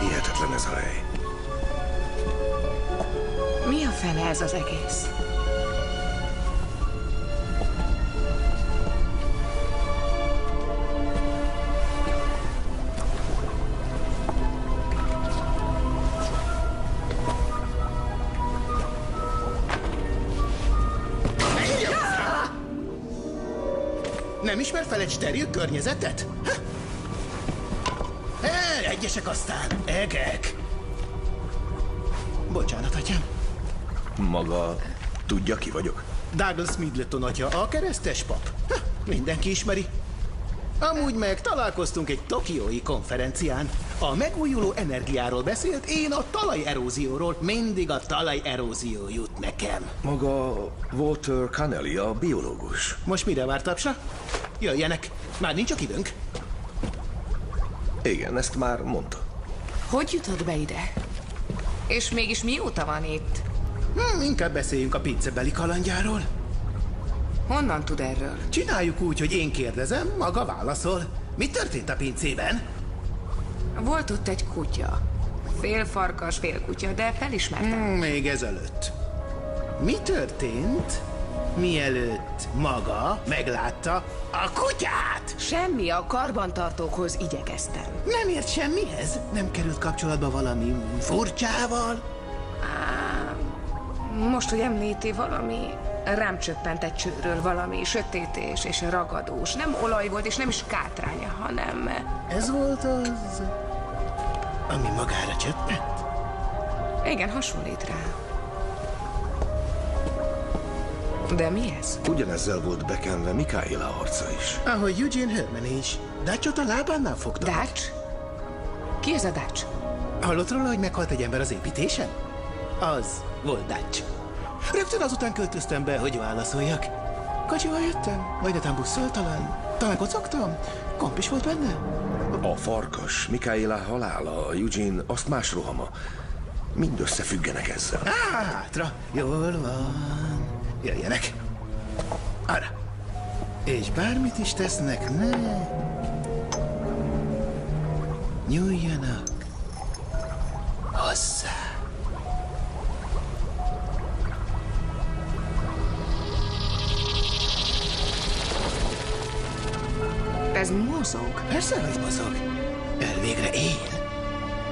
Hihetetlen ez a hely. Mi a fene ez az egész? Nem ismer fel egy steril környezetet? Egyesek aztán, egek. Bocsánat, atyám. Maga tudja, ki vagyok? Douglas Middleton atya, a keresztes pap. Mindenki ismeri. Amúgy meg találkoztunk egy tokiói konferencián. A megújuló energiáról beszélt, én a talajerózióról. Mindig a talajerózió jut nekem. Maga Walter Connelly, a biológus. Most mire vár, tapsa? Jöjjenek, már nincs csak időnk. Igen, ezt már mondta. Hogy jutott be ide? És mégis mióta van itt? Inkább beszéljünk a pincebeli kalandjáról. Honnan tud erről? Csináljuk úgy, hogy én kérdezem, maga válaszol. Mi történt a pincében? Volt ott egy kutya. Fél farkas, fél kutya, de felismertem. Még ezelőtt. Mi történt, mielőtt maga meglátta a kutyát? Semmi, a karbantartókhoz igyekeztem. Nem ért semmihez? Nem került kapcsolatba valami furcsával? Most, hogy említi, valami rám csöppent egy csőről, valami sötétés és ragadós. Nem olaj volt, és nem is kátránya, hanem... Ez volt az, ami magára csöppent? Igen, hasonlít rá. De mi ez? Ugyanezzel volt bekenve Mikaela arca is. Ahogy Eugene Herman is. Dutchot a lábánál fogta. Dutch? Ki ez a Dutch? Hallott róla, hogy meghalt egy ember az építésen? Az volt Dutch. Rögtön azután költöztem be, hogy válaszoljak. Kocsival jöttem, vagy netán busszal talán kocogtam. Komp is volt benne. A farkas, Mikaela halála, a Eugene, azt más rohama. Mind összefüggenek ezzel. Hátra, jól van. Jöjjenek. Arra. És bármit is tesznek, ne nyúljanak hozzá. Ez mozog. Persze, hogy mozog. Elvégre él.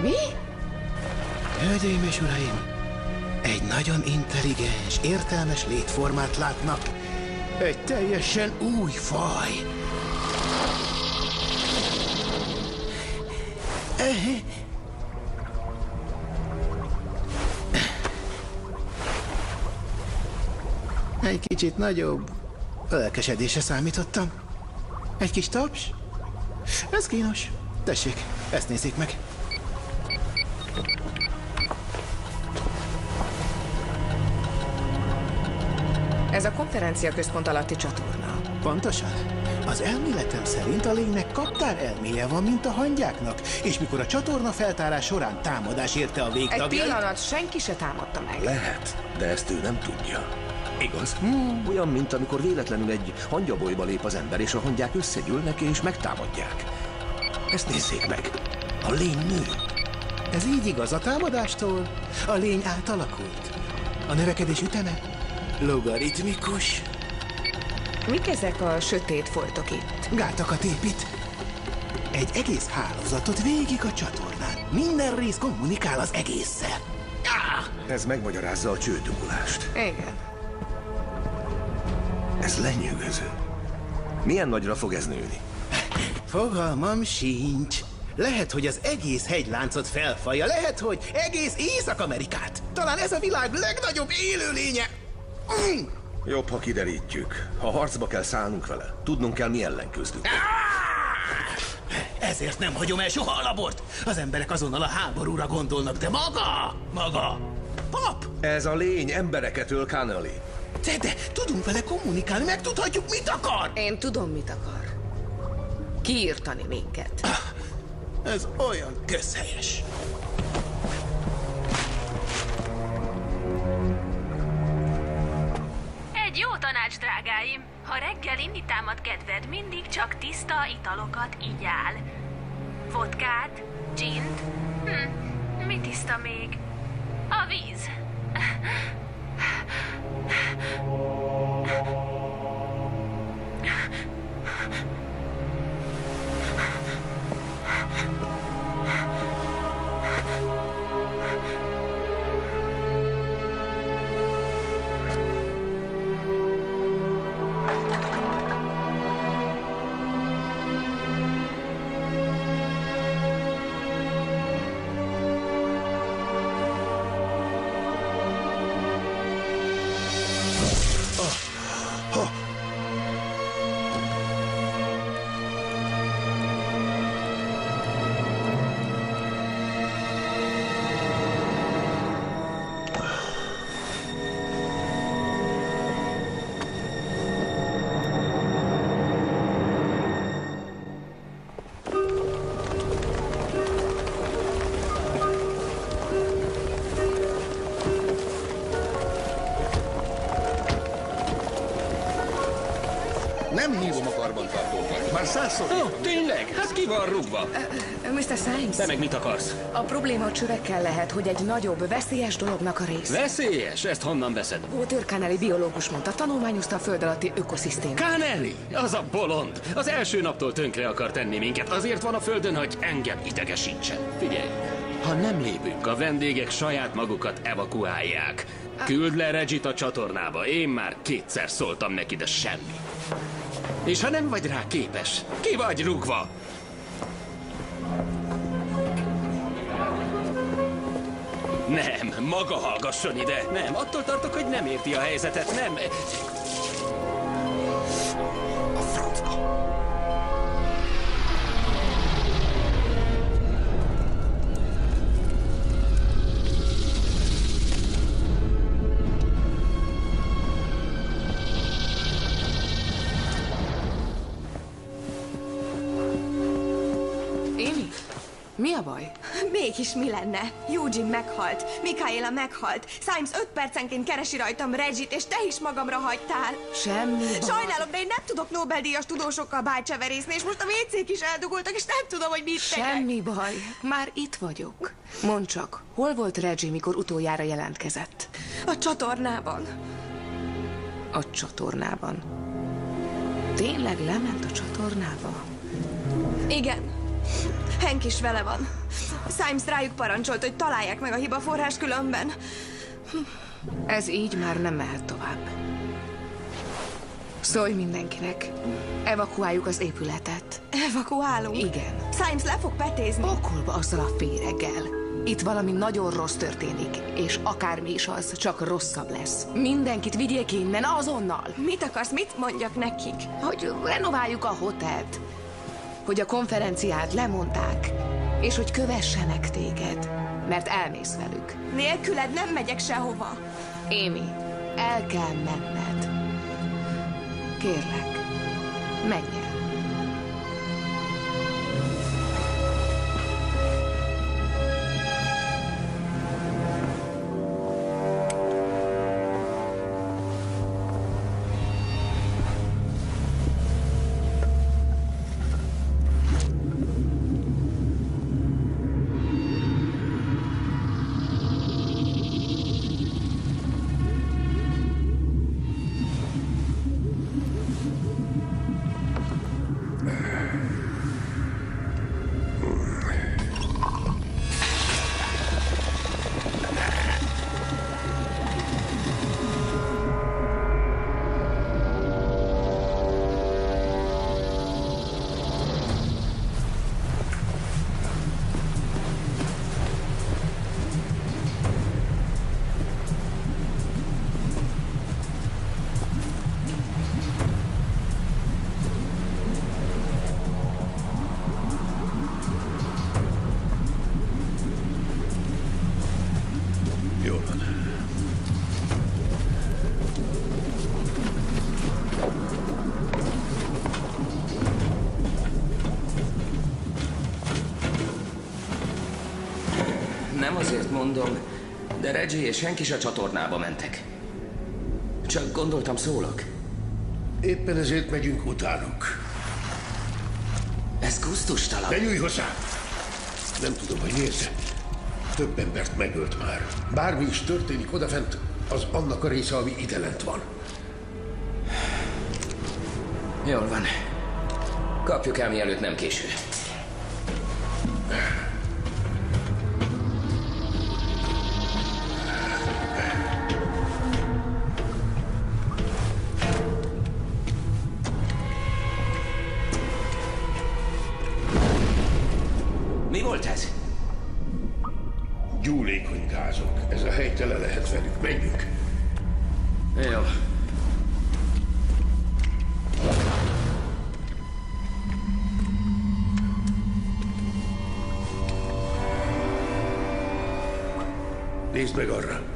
Mi? Hölgyeim és uraim, egy nagyon intelligens, értelmes létformát látnak. Egy teljesen új faj. Egy kicsit nagyobb lelkesedésre számítottam. Egy kis taps? Ez kínos. Tessék, ezt nézzék meg. Ez a konferencia központ alatti csatorna. Pontosan. Az elméletem szerint a lénynek kaptár elméje van, mint a hangyáknak, és mikor a csatorna feltárás során támadás érte a végtagjait... Egy pillanat, senki se támadta meg. Lehet, de ezt ő nem tudja. Igaz? Olyan, mint amikor véletlenül egy hangyabolyba lép az ember, és a hangyák összegyűlnek és megtámadják. Ezt nézzék meg. A lény nő. Ez így igaz a támadástól? A lény átalakult. A növekedés üteme logaritmikus. Mik ezek a sötét foltok itt? Gátakat épít. Egy egész hálózatot végig a csatornán. Minden rész kommunikál az egésszel. Ez megmagyarázza a csődugulást. Igen. Ez lenyűgöző. Milyen nagyra fog ez nőni? Fogalmam sincs. Lehet, hogy az egész hegyláncot felfalja, lehet, hogy egész Észak-Amerikát. Talán ez a világ legnagyobb élőlénye. Jobb, ha kiderítjük. Ha harcba kell szállnunk vele, tudnunk kell, mi ellen küzdünk. Ezért nem hagyom el soha a labort. Az emberek azonnal a háborúra gondolnak, de maga, pap! Ez a lény embereket öl, Connelly. De tudunk vele kommunikálni, megtudhatjuk, mit akar. Én tudom, mit akar. Kiírtani minket. Ez olyan közhelyes. Egy jó tanács, drágáim. Ha reggel inni támad kedved, mindig csak tiszta italokat igyál. Vodkát, gint, mi tiszta még? A víz. Nem hívom a karbantartókat. Már 100-szor. Tényleg? Hát ki van rúgva? Mr. Symes. Te meg mit akarsz? A probléma a csövekkel lehet, hogy egy nagyobb, veszélyes dolognak a része. Veszélyes? Ezt honnan veszed? Walter Connelly biológus mondta, tanulmányozta a föld alatti ökoszisztémát. Connelly? Az a bolond. Az első naptól tönkre akar tenni minket. Azért van a földön, hogy engem idegesítsen. Figyelj, ha nem lépünk, a vendégek saját magukat evakuálják. Küld le Reggie-t a csatornába. Én már 2-szer szóltam neki, de semmi. És ha nem vagy rá képes, ki vagy rúgva? Nem, maga hallgasson ide. Nem, attól tartok, hogy nem érti a helyzetet, nem. A francba. Mi a baj? Mégis mi lenne? Eugene meghalt, Michaela meghalt, Symes 5 percenként keresi rajtam Reggie-t, és te is magamra hagytál. Semmi baj. Sajnálom, de én nem tudok Nobel-díjas tudósokkal bájcseverészni, és most a WC-k is eldugultak, és nem tudom, hogy mit tegyek. Semmi baj, már itt vagyok. Mondd csak, hol volt Reggie, mikor utoljára jelentkezett? A csatornában. A csatornában? Tényleg lement a csatornába? Igen. Hank is vele van. Symes rájuk parancsolt, hogy találják meg a hibaforrás, különben. Ez így már nem mehet tovább. Szólj mindenkinek. Evakuáljuk az épületet. Evakuálunk? Igen. Symes le fog petézni. Pokolba azzal a féreggel. Itt valami nagyon rossz történik, és akármi is az, csak rosszabb lesz. Mindenkit vigyél ki innen azonnal. Mit akarsz, mit mondjak nekik? Hogy renováljuk a hotelt. Hogy a konferenciát lemondták, és hogy kövessenek téged, mert elmész velük. Nélküled nem megyek sehova. Amy, el kell menned. Kérlek, menj el. Nem azért mondom, de Reggie és Hank is a csatornába mentek. Csak gondoltam, szólok. Éppen ezért megyünk utánuk. Ez gusztustalan. Ne nyújj hozzá! Nem tudom, hogy miért. Több embert megölt már. Bármi is történik odafent, az annak a része, ami idelent van. Jól van. Kapjuk el, mielőtt nem késő. Mi volt ez? Gyúlékony gázok. Ez a hely tele lehet velük. Menjünk. Jó. Nézd meg arra.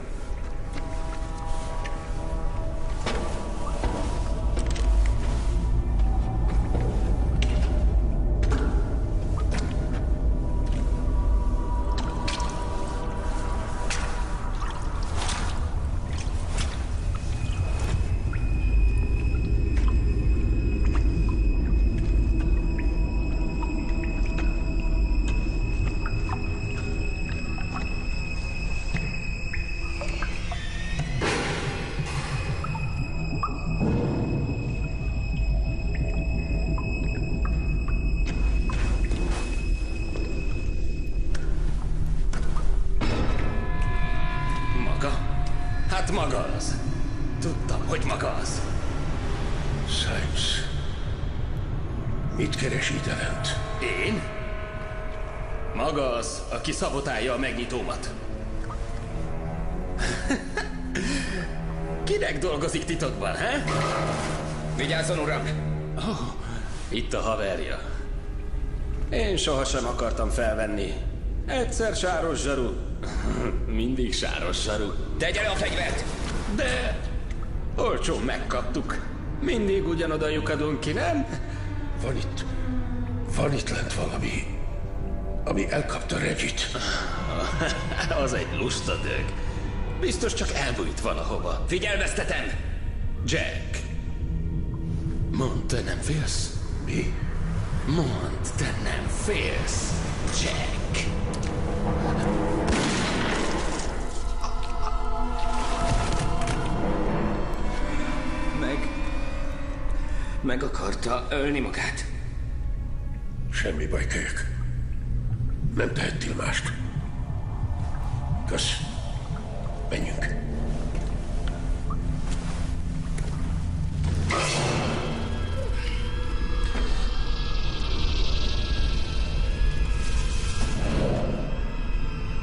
hogy maga az. Symes. Mit keres ide lent? Én? Maga az, aki szabotálja a megnyitómat. Kinek dolgozik titokban, he? Vigyázzon, uram! Oh, itt a haverja. Én sohasem akartam felvenni. Egyszer sáros zsaru. Mindig sáros zsaru. Tegye le a fegyvert! De olcsón megkaptuk. Mindig ugyanoda lyukadunk ki, nem? Van itt lent valami, ami elkapta Reggie-t. Az egy lusta dög. Biztos csak elbújt valahova. Figyelmeztetem! Jack! Mondd, te nem félsz? Mi? Mondd, te nem félsz, Jack! Meg akarta ölni magát. Semmi baj, kölyök. Nem tehettél mást. Kösz. Menjünk.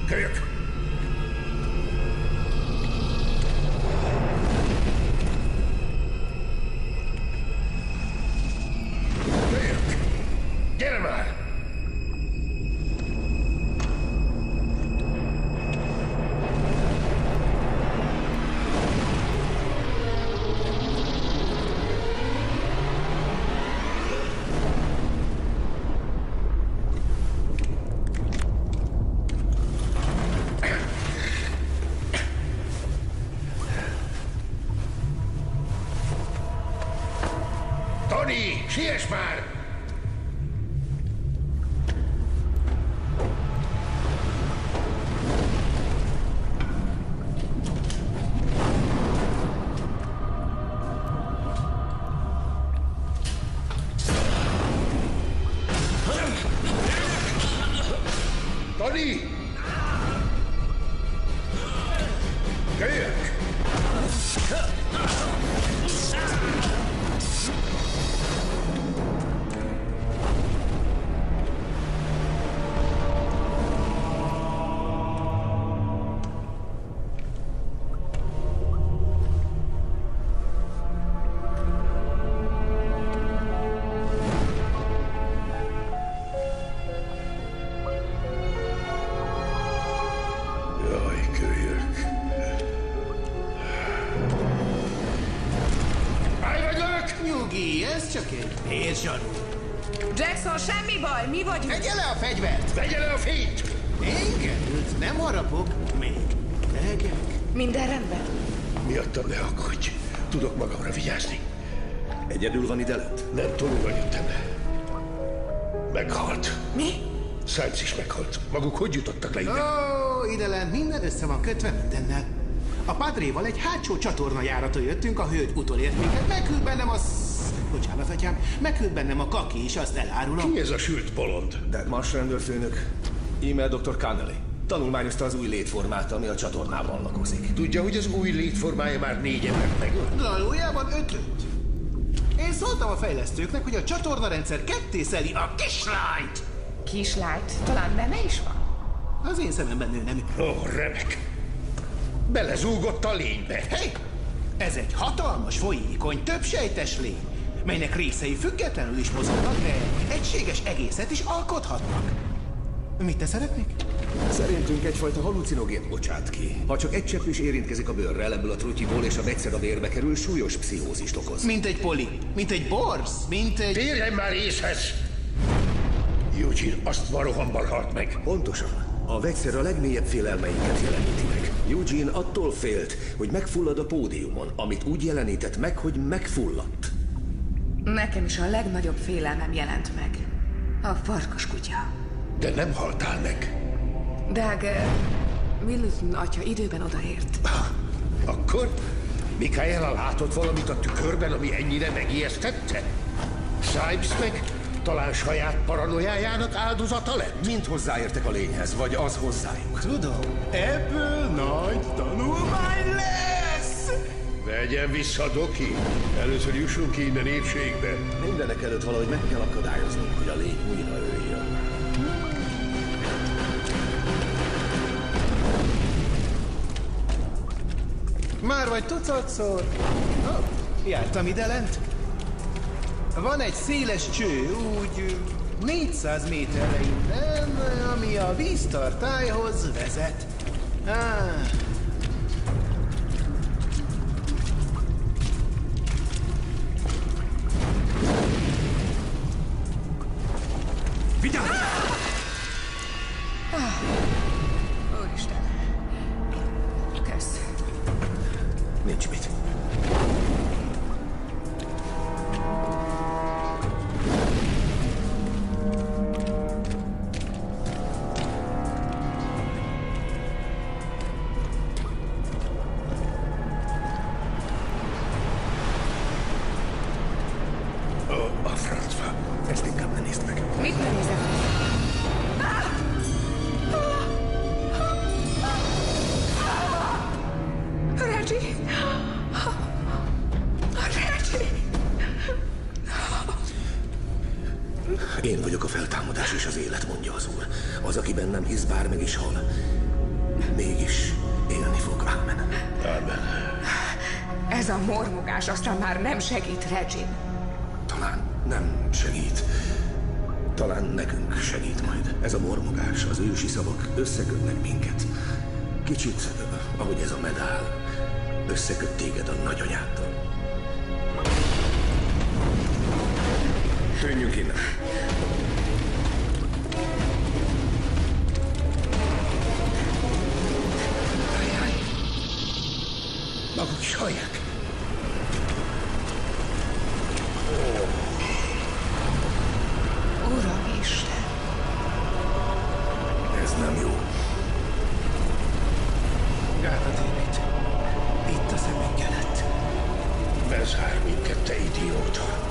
Kölyök. Gyere már! Tony, siess már! Tony! Kölyök! Jaj, kölyök. Állj vagy lövök! Nyugi, ez csak egy pénzsarú. Jackson, semmi baj, mi vagyunk? Vegye le a fegyvert! Vegye le a fényt! Engedült, nem harapok. Még legek. Minden rendben? Miattam ne aggódj. Tudok magamra vigyázni. Egyedül van ide lent? Nem Tonyval jöttem le. Meghalt. Mi? Symes is meghalt. Maguk hogy jutottak le ide? Ó, ide lent minden össze van kötve mindennel. A padréval egy hátsó csatornajáraton jöttünk, a hölgy utolért minket. Meghűlt bennem a... Bocsánat, atyám. Meghűlt bennem a kaki, és azt elárulom. Ki ez a sült bolond? Detmars rendőrfőnök. E-mail Dr. Connelly. Tanulmányozta az új létformát, ami a csatornában lakozik. Tudja, hogy az új létformája már 4 embert megölt? Valójában 5-öt. Én szóltam a fejlesztőknek, hogy a csatornarendszer kettészeli a kislányt. Kislányt? Talán meme is van? Az én szememben nő nemű. Ó, remek. Belezúgott a lénybe. Hey! Ez egy hatalmas, folyékony, többsejtes lény, melynek részei függetlenül is mozognak, de egységes egészet is alkothatnak. Mit te szeretnék? Szerintünk egyfajta halucinogént bocsát ki. Ha csak egy csepp is érintkezik a bőrrel, ebből a trutyiból és a vegyszer a vérbe kerül, súlyos pszichózist okoz. Mint egy poli, mint egy borz, mint egy... Térjen már észhez! Eugene azt varohamban halt meg. Pontosan. A vegyszer a legmélyebb félelmeinket jeleníti meg. Eugene attól félt, hogy megfullad a pódiumon, amit úgy jelenített meg, hogy megfulladt. Nekem is a legnagyobb félelmem jelent meg. A farkaskutya. De nem haltál meg. Doug, Middleton atya időben odaért. Akkor Michaela látott valamit a tükörben, ami ennyire megijesztette? Symes meg talán saját paranoiájának áldozata lett? Mind hozzáértek a lényhez, vagy az hozzájuk. Tudom, ebből nagy tanulmány lesz! Legyen vissza, Doki! Először jussunk ki innen épségbe. Mindenek előtt valahogy meg kell akadályoznunk, hogy a lény újra öljön. Már vagy tucatszor? Jártam ide lent. Van egy széles cső, úgy 400 méterre innen, ami a víztartályhoz vezet. Vigyázz! Úristen. Kösz. Nincs mit. A francba. Ezt inkább ne nézd meg. Mit ne nézem? Reggie! Reggie! Én vagyok a feltámadás és az élet, mondja az Úr. Az, aki bennem hisz, bár meg is hal, mégis élni fog. Amen. Amen. Ez a mormogás aztán már nem segít, Reggie. Talán nem segít. Talán nekünk segít majd. Ez a mormogás, az ősi szavak összekötnek minket. Kicsit, ahogy ez a medál, összeköt téged a nagyanyáddal. Tűnjünk innen. Maguk is hallják. Uramisten! Ez nem jó. Gátat épít. Itt a szemünk előtt. Bezár minket, te idióta.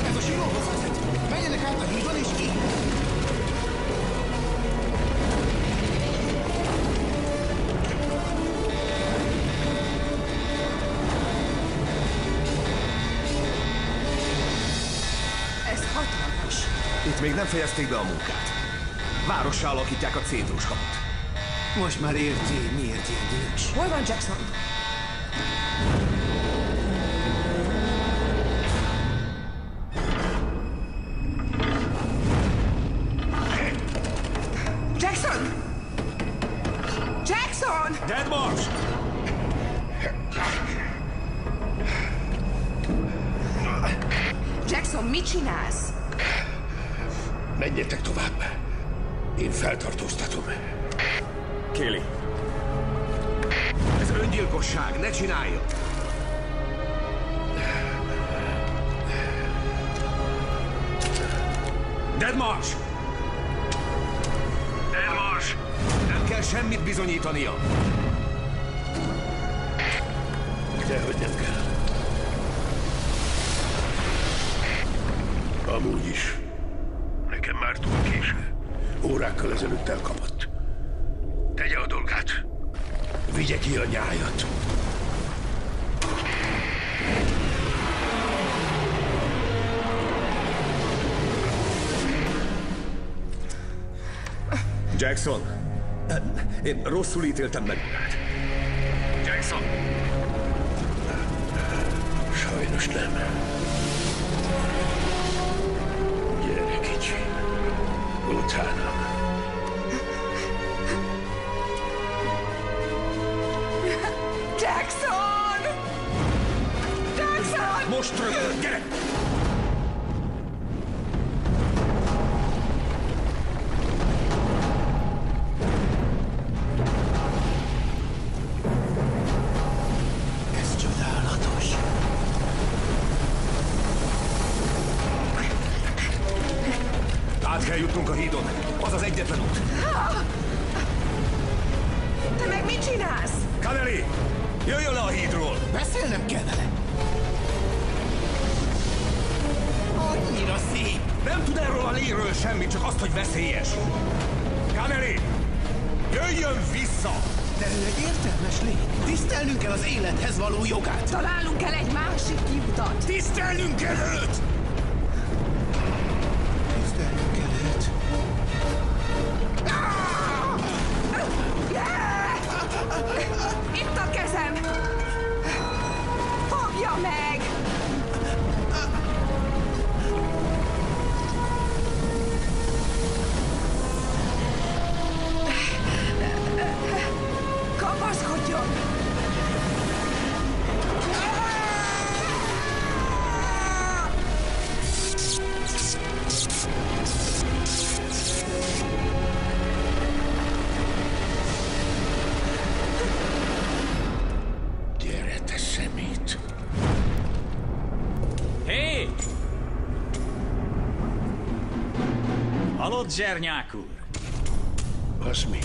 Ez a silóhoz vezet. Menjenek át a hídon és ki. Ez hatalmas. Itt még nem fejezték be a munkát. Várossá alakítják a cédruskaput. Most már érti, miért ilyen dühös. Hol van Jackson? Jackson! Jackson! Dead Marsh! Jackson, mit csinálsz? Menjetek tovább. Én feltartóztatom. Kéli. Ez öngyilkosság, ne csinálja! Dead Marsh! Dead Marsh! Nem kell semmit bizonyítania. Dehogy nem kell. Amúgy is. Nekem már túl késő. Órákkal ezelőtt elkapott. Tegye a dolgát. Vigye ki a nyájat. Jackson! Én rosszul ítéltem meg magát. Jackson! Sajnos nem. Gyere, kicsi. Utánam. Jackson! Jackson! Most rögtön, gyere! Ez csodálatos. Át kell jutnunk a hídon. Az az egyetlen út. Te meg mit csinálsz? Kaneli! Jöjjön le a hídról! Beszélnem kell vele! Annyira szép! Nem tud erről a lényről semmit, csak azt, hogy veszélyes. Kaneli! Jöjjön vissza! De ő egy értelmes lény. Tisztelnünk kell az élethez való jogát. Találunk el egy másik kiutat. Tisztelnünk kell őt! Tisztelnünk kell őt. Itt a kezem! Fogja meg! Kapaszkodjon! Gyere, te szemét! Hé! Halott zsernyák úr! Az mi?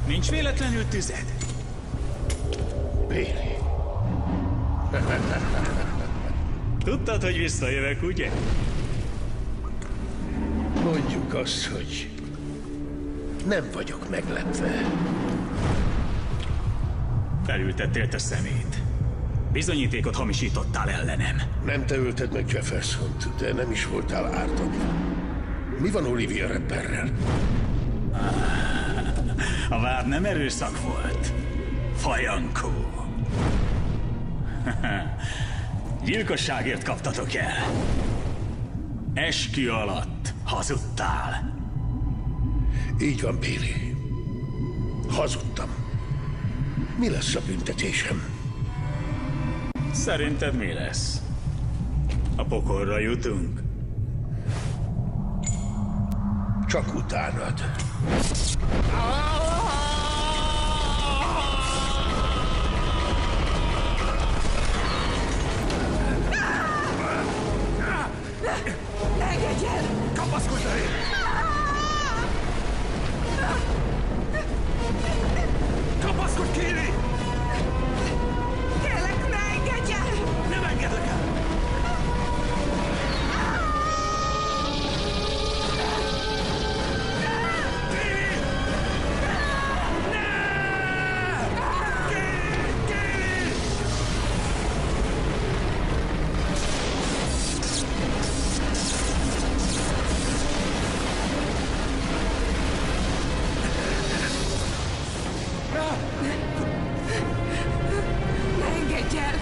Nincs véletlenül tüzed? Béli. Tudtad, hogy visszajövök, ugye? Mondjuk azt, hogy nem vagyok meglepve. Felültettél te szemét. Bizonyítékot hamisítottál ellenem. Nem te ölted meg Jeffersont, de nem is voltál ártatlan. Mi van Olivia Redperrel? A vád nem erőszak volt. Fajankó. Gyilkosságért kaptatok el. Eskü alatt hazudtál. Így van, Béli. Hazudtam. Mi lesz a büntetésem? Szerinted mi lesz? A pokolra jutunk? Csak utánad. Ne engedj el! Kapaszkodj elé! Kapaszkodj, Kéli! Kérlek, ne engedj el! Nem engedek el! Ne engedj el!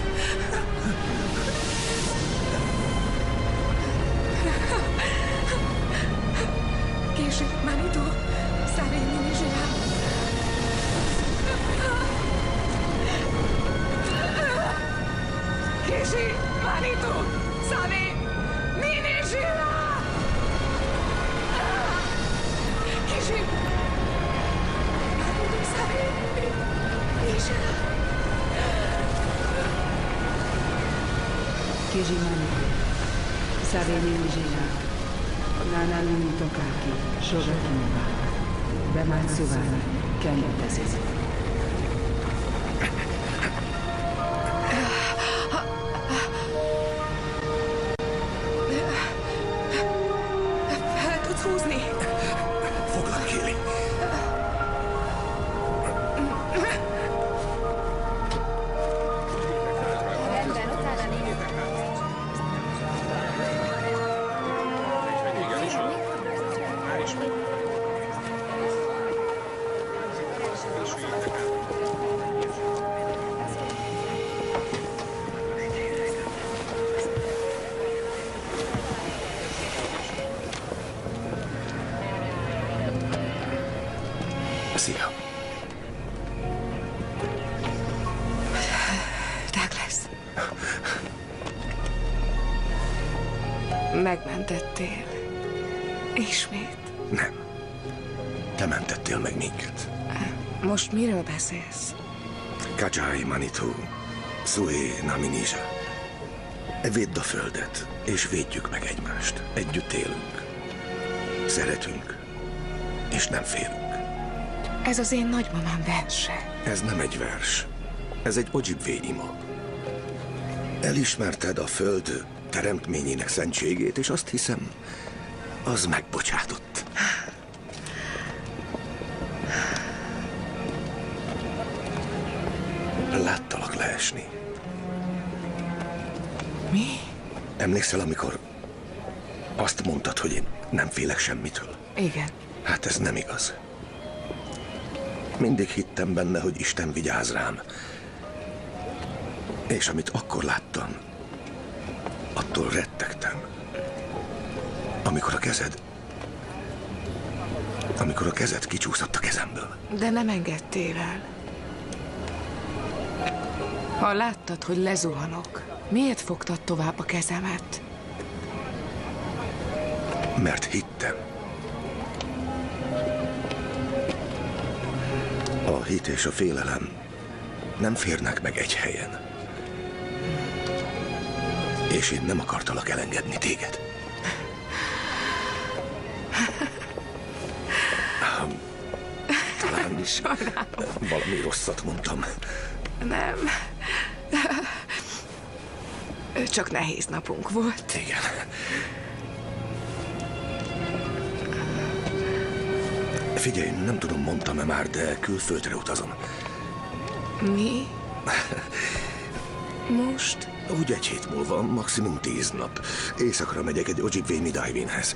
Később, Manito, Savini Nizsila. Később, Manito, Savini Nizsila. Később, Manito, Savini Nizsila. Kijimani, Savini Nizsila, Nana Lumi Tokaki, Sogakinova, Bematsuvani, Kenetezis. Fel tudsz húzni? Foglak, Kéli! Szia. Douglas. Megmentettél. Ismét. Nem. Te mentettél meg minket. Most miről beszélsz? Kajai Manitou, Sui Naminisa. Védd a földet, és védjük meg egymást. Együtt élünk. Szeretünk, és nem félünk. Ez az én nagymamám verse. Ez nem egy vers. Ez egy Ojibwe ima. Elismerted a föld teremtményének szentségét, és azt hiszem, az megbocsátott. Láttalak leesni. Mi? Emlékszel, amikor azt mondtad, hogy én nem félek semmitől? Igen. Hát ez nem igaz. Mindig hittem benne, hogy Isten vigyáz rám. És amit akkor láttam, attól rettegtem. Amikor a kezed kicsúszott a kezemből. De nem engedtél el. Ha láttad, hogy lezuhanok, miért fogtad tovább a kezemet? Mert hittem. A hit és a félelem nem férnek meg egy helyen. És én nem akartalak elengedni téged. Talán is valami rosszat mondtam. Nem. Csak nehéz napunk volt. Igen. Figyelj, nem tudom, mondtam-e már, de külföldre utazom. Mi? Most? Úgy 1 hét múlva, maximum 10 nap. Éjszakra megyek egy Ojibwe Midaivinhez.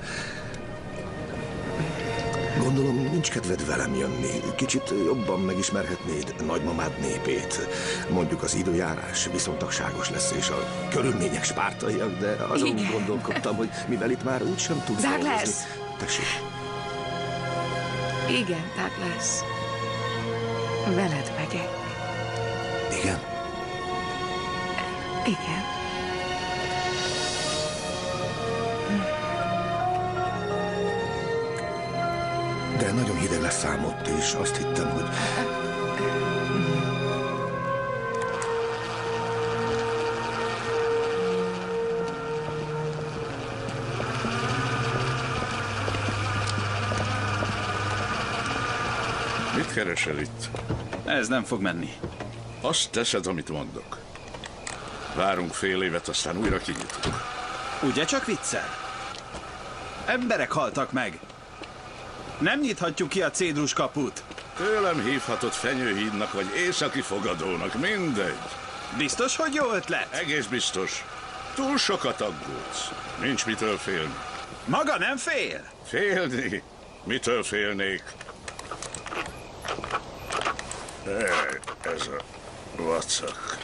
Gondolom, nincs kedved velem jönni. Kicsit jobban megismerhetnéd nagymamád népét. Mondjuk az időjárás viszontagságos lesz, és a körülmények spártaiak, de azon gondolkodtam, hogy mivel itt már úgysem tudsz Douglas! Tessék. Igen, Douglas. Veled megyek. Igen? Igen. De nagyon hideg lesz számot, és azt hittem, hogy... Mit keresel itt? Ez nem fog menni. Azt teszed, amit mondok. Várunk fél évet, aztán újra kinyitunk. Ugye csak viccel? Emberek haltak meg. Nem nyithatjuk ki a cédrus kaput. Tőlem hívhatod fenyőhídnak, vagy északi fogadónak, mindegy. Biztos, hogy jó ötlet? Egész biztos. Túl sokat aggódsz. Nincs mitől félni. Maga nem fél? Félni? Mitől félnék? Ez a vacak.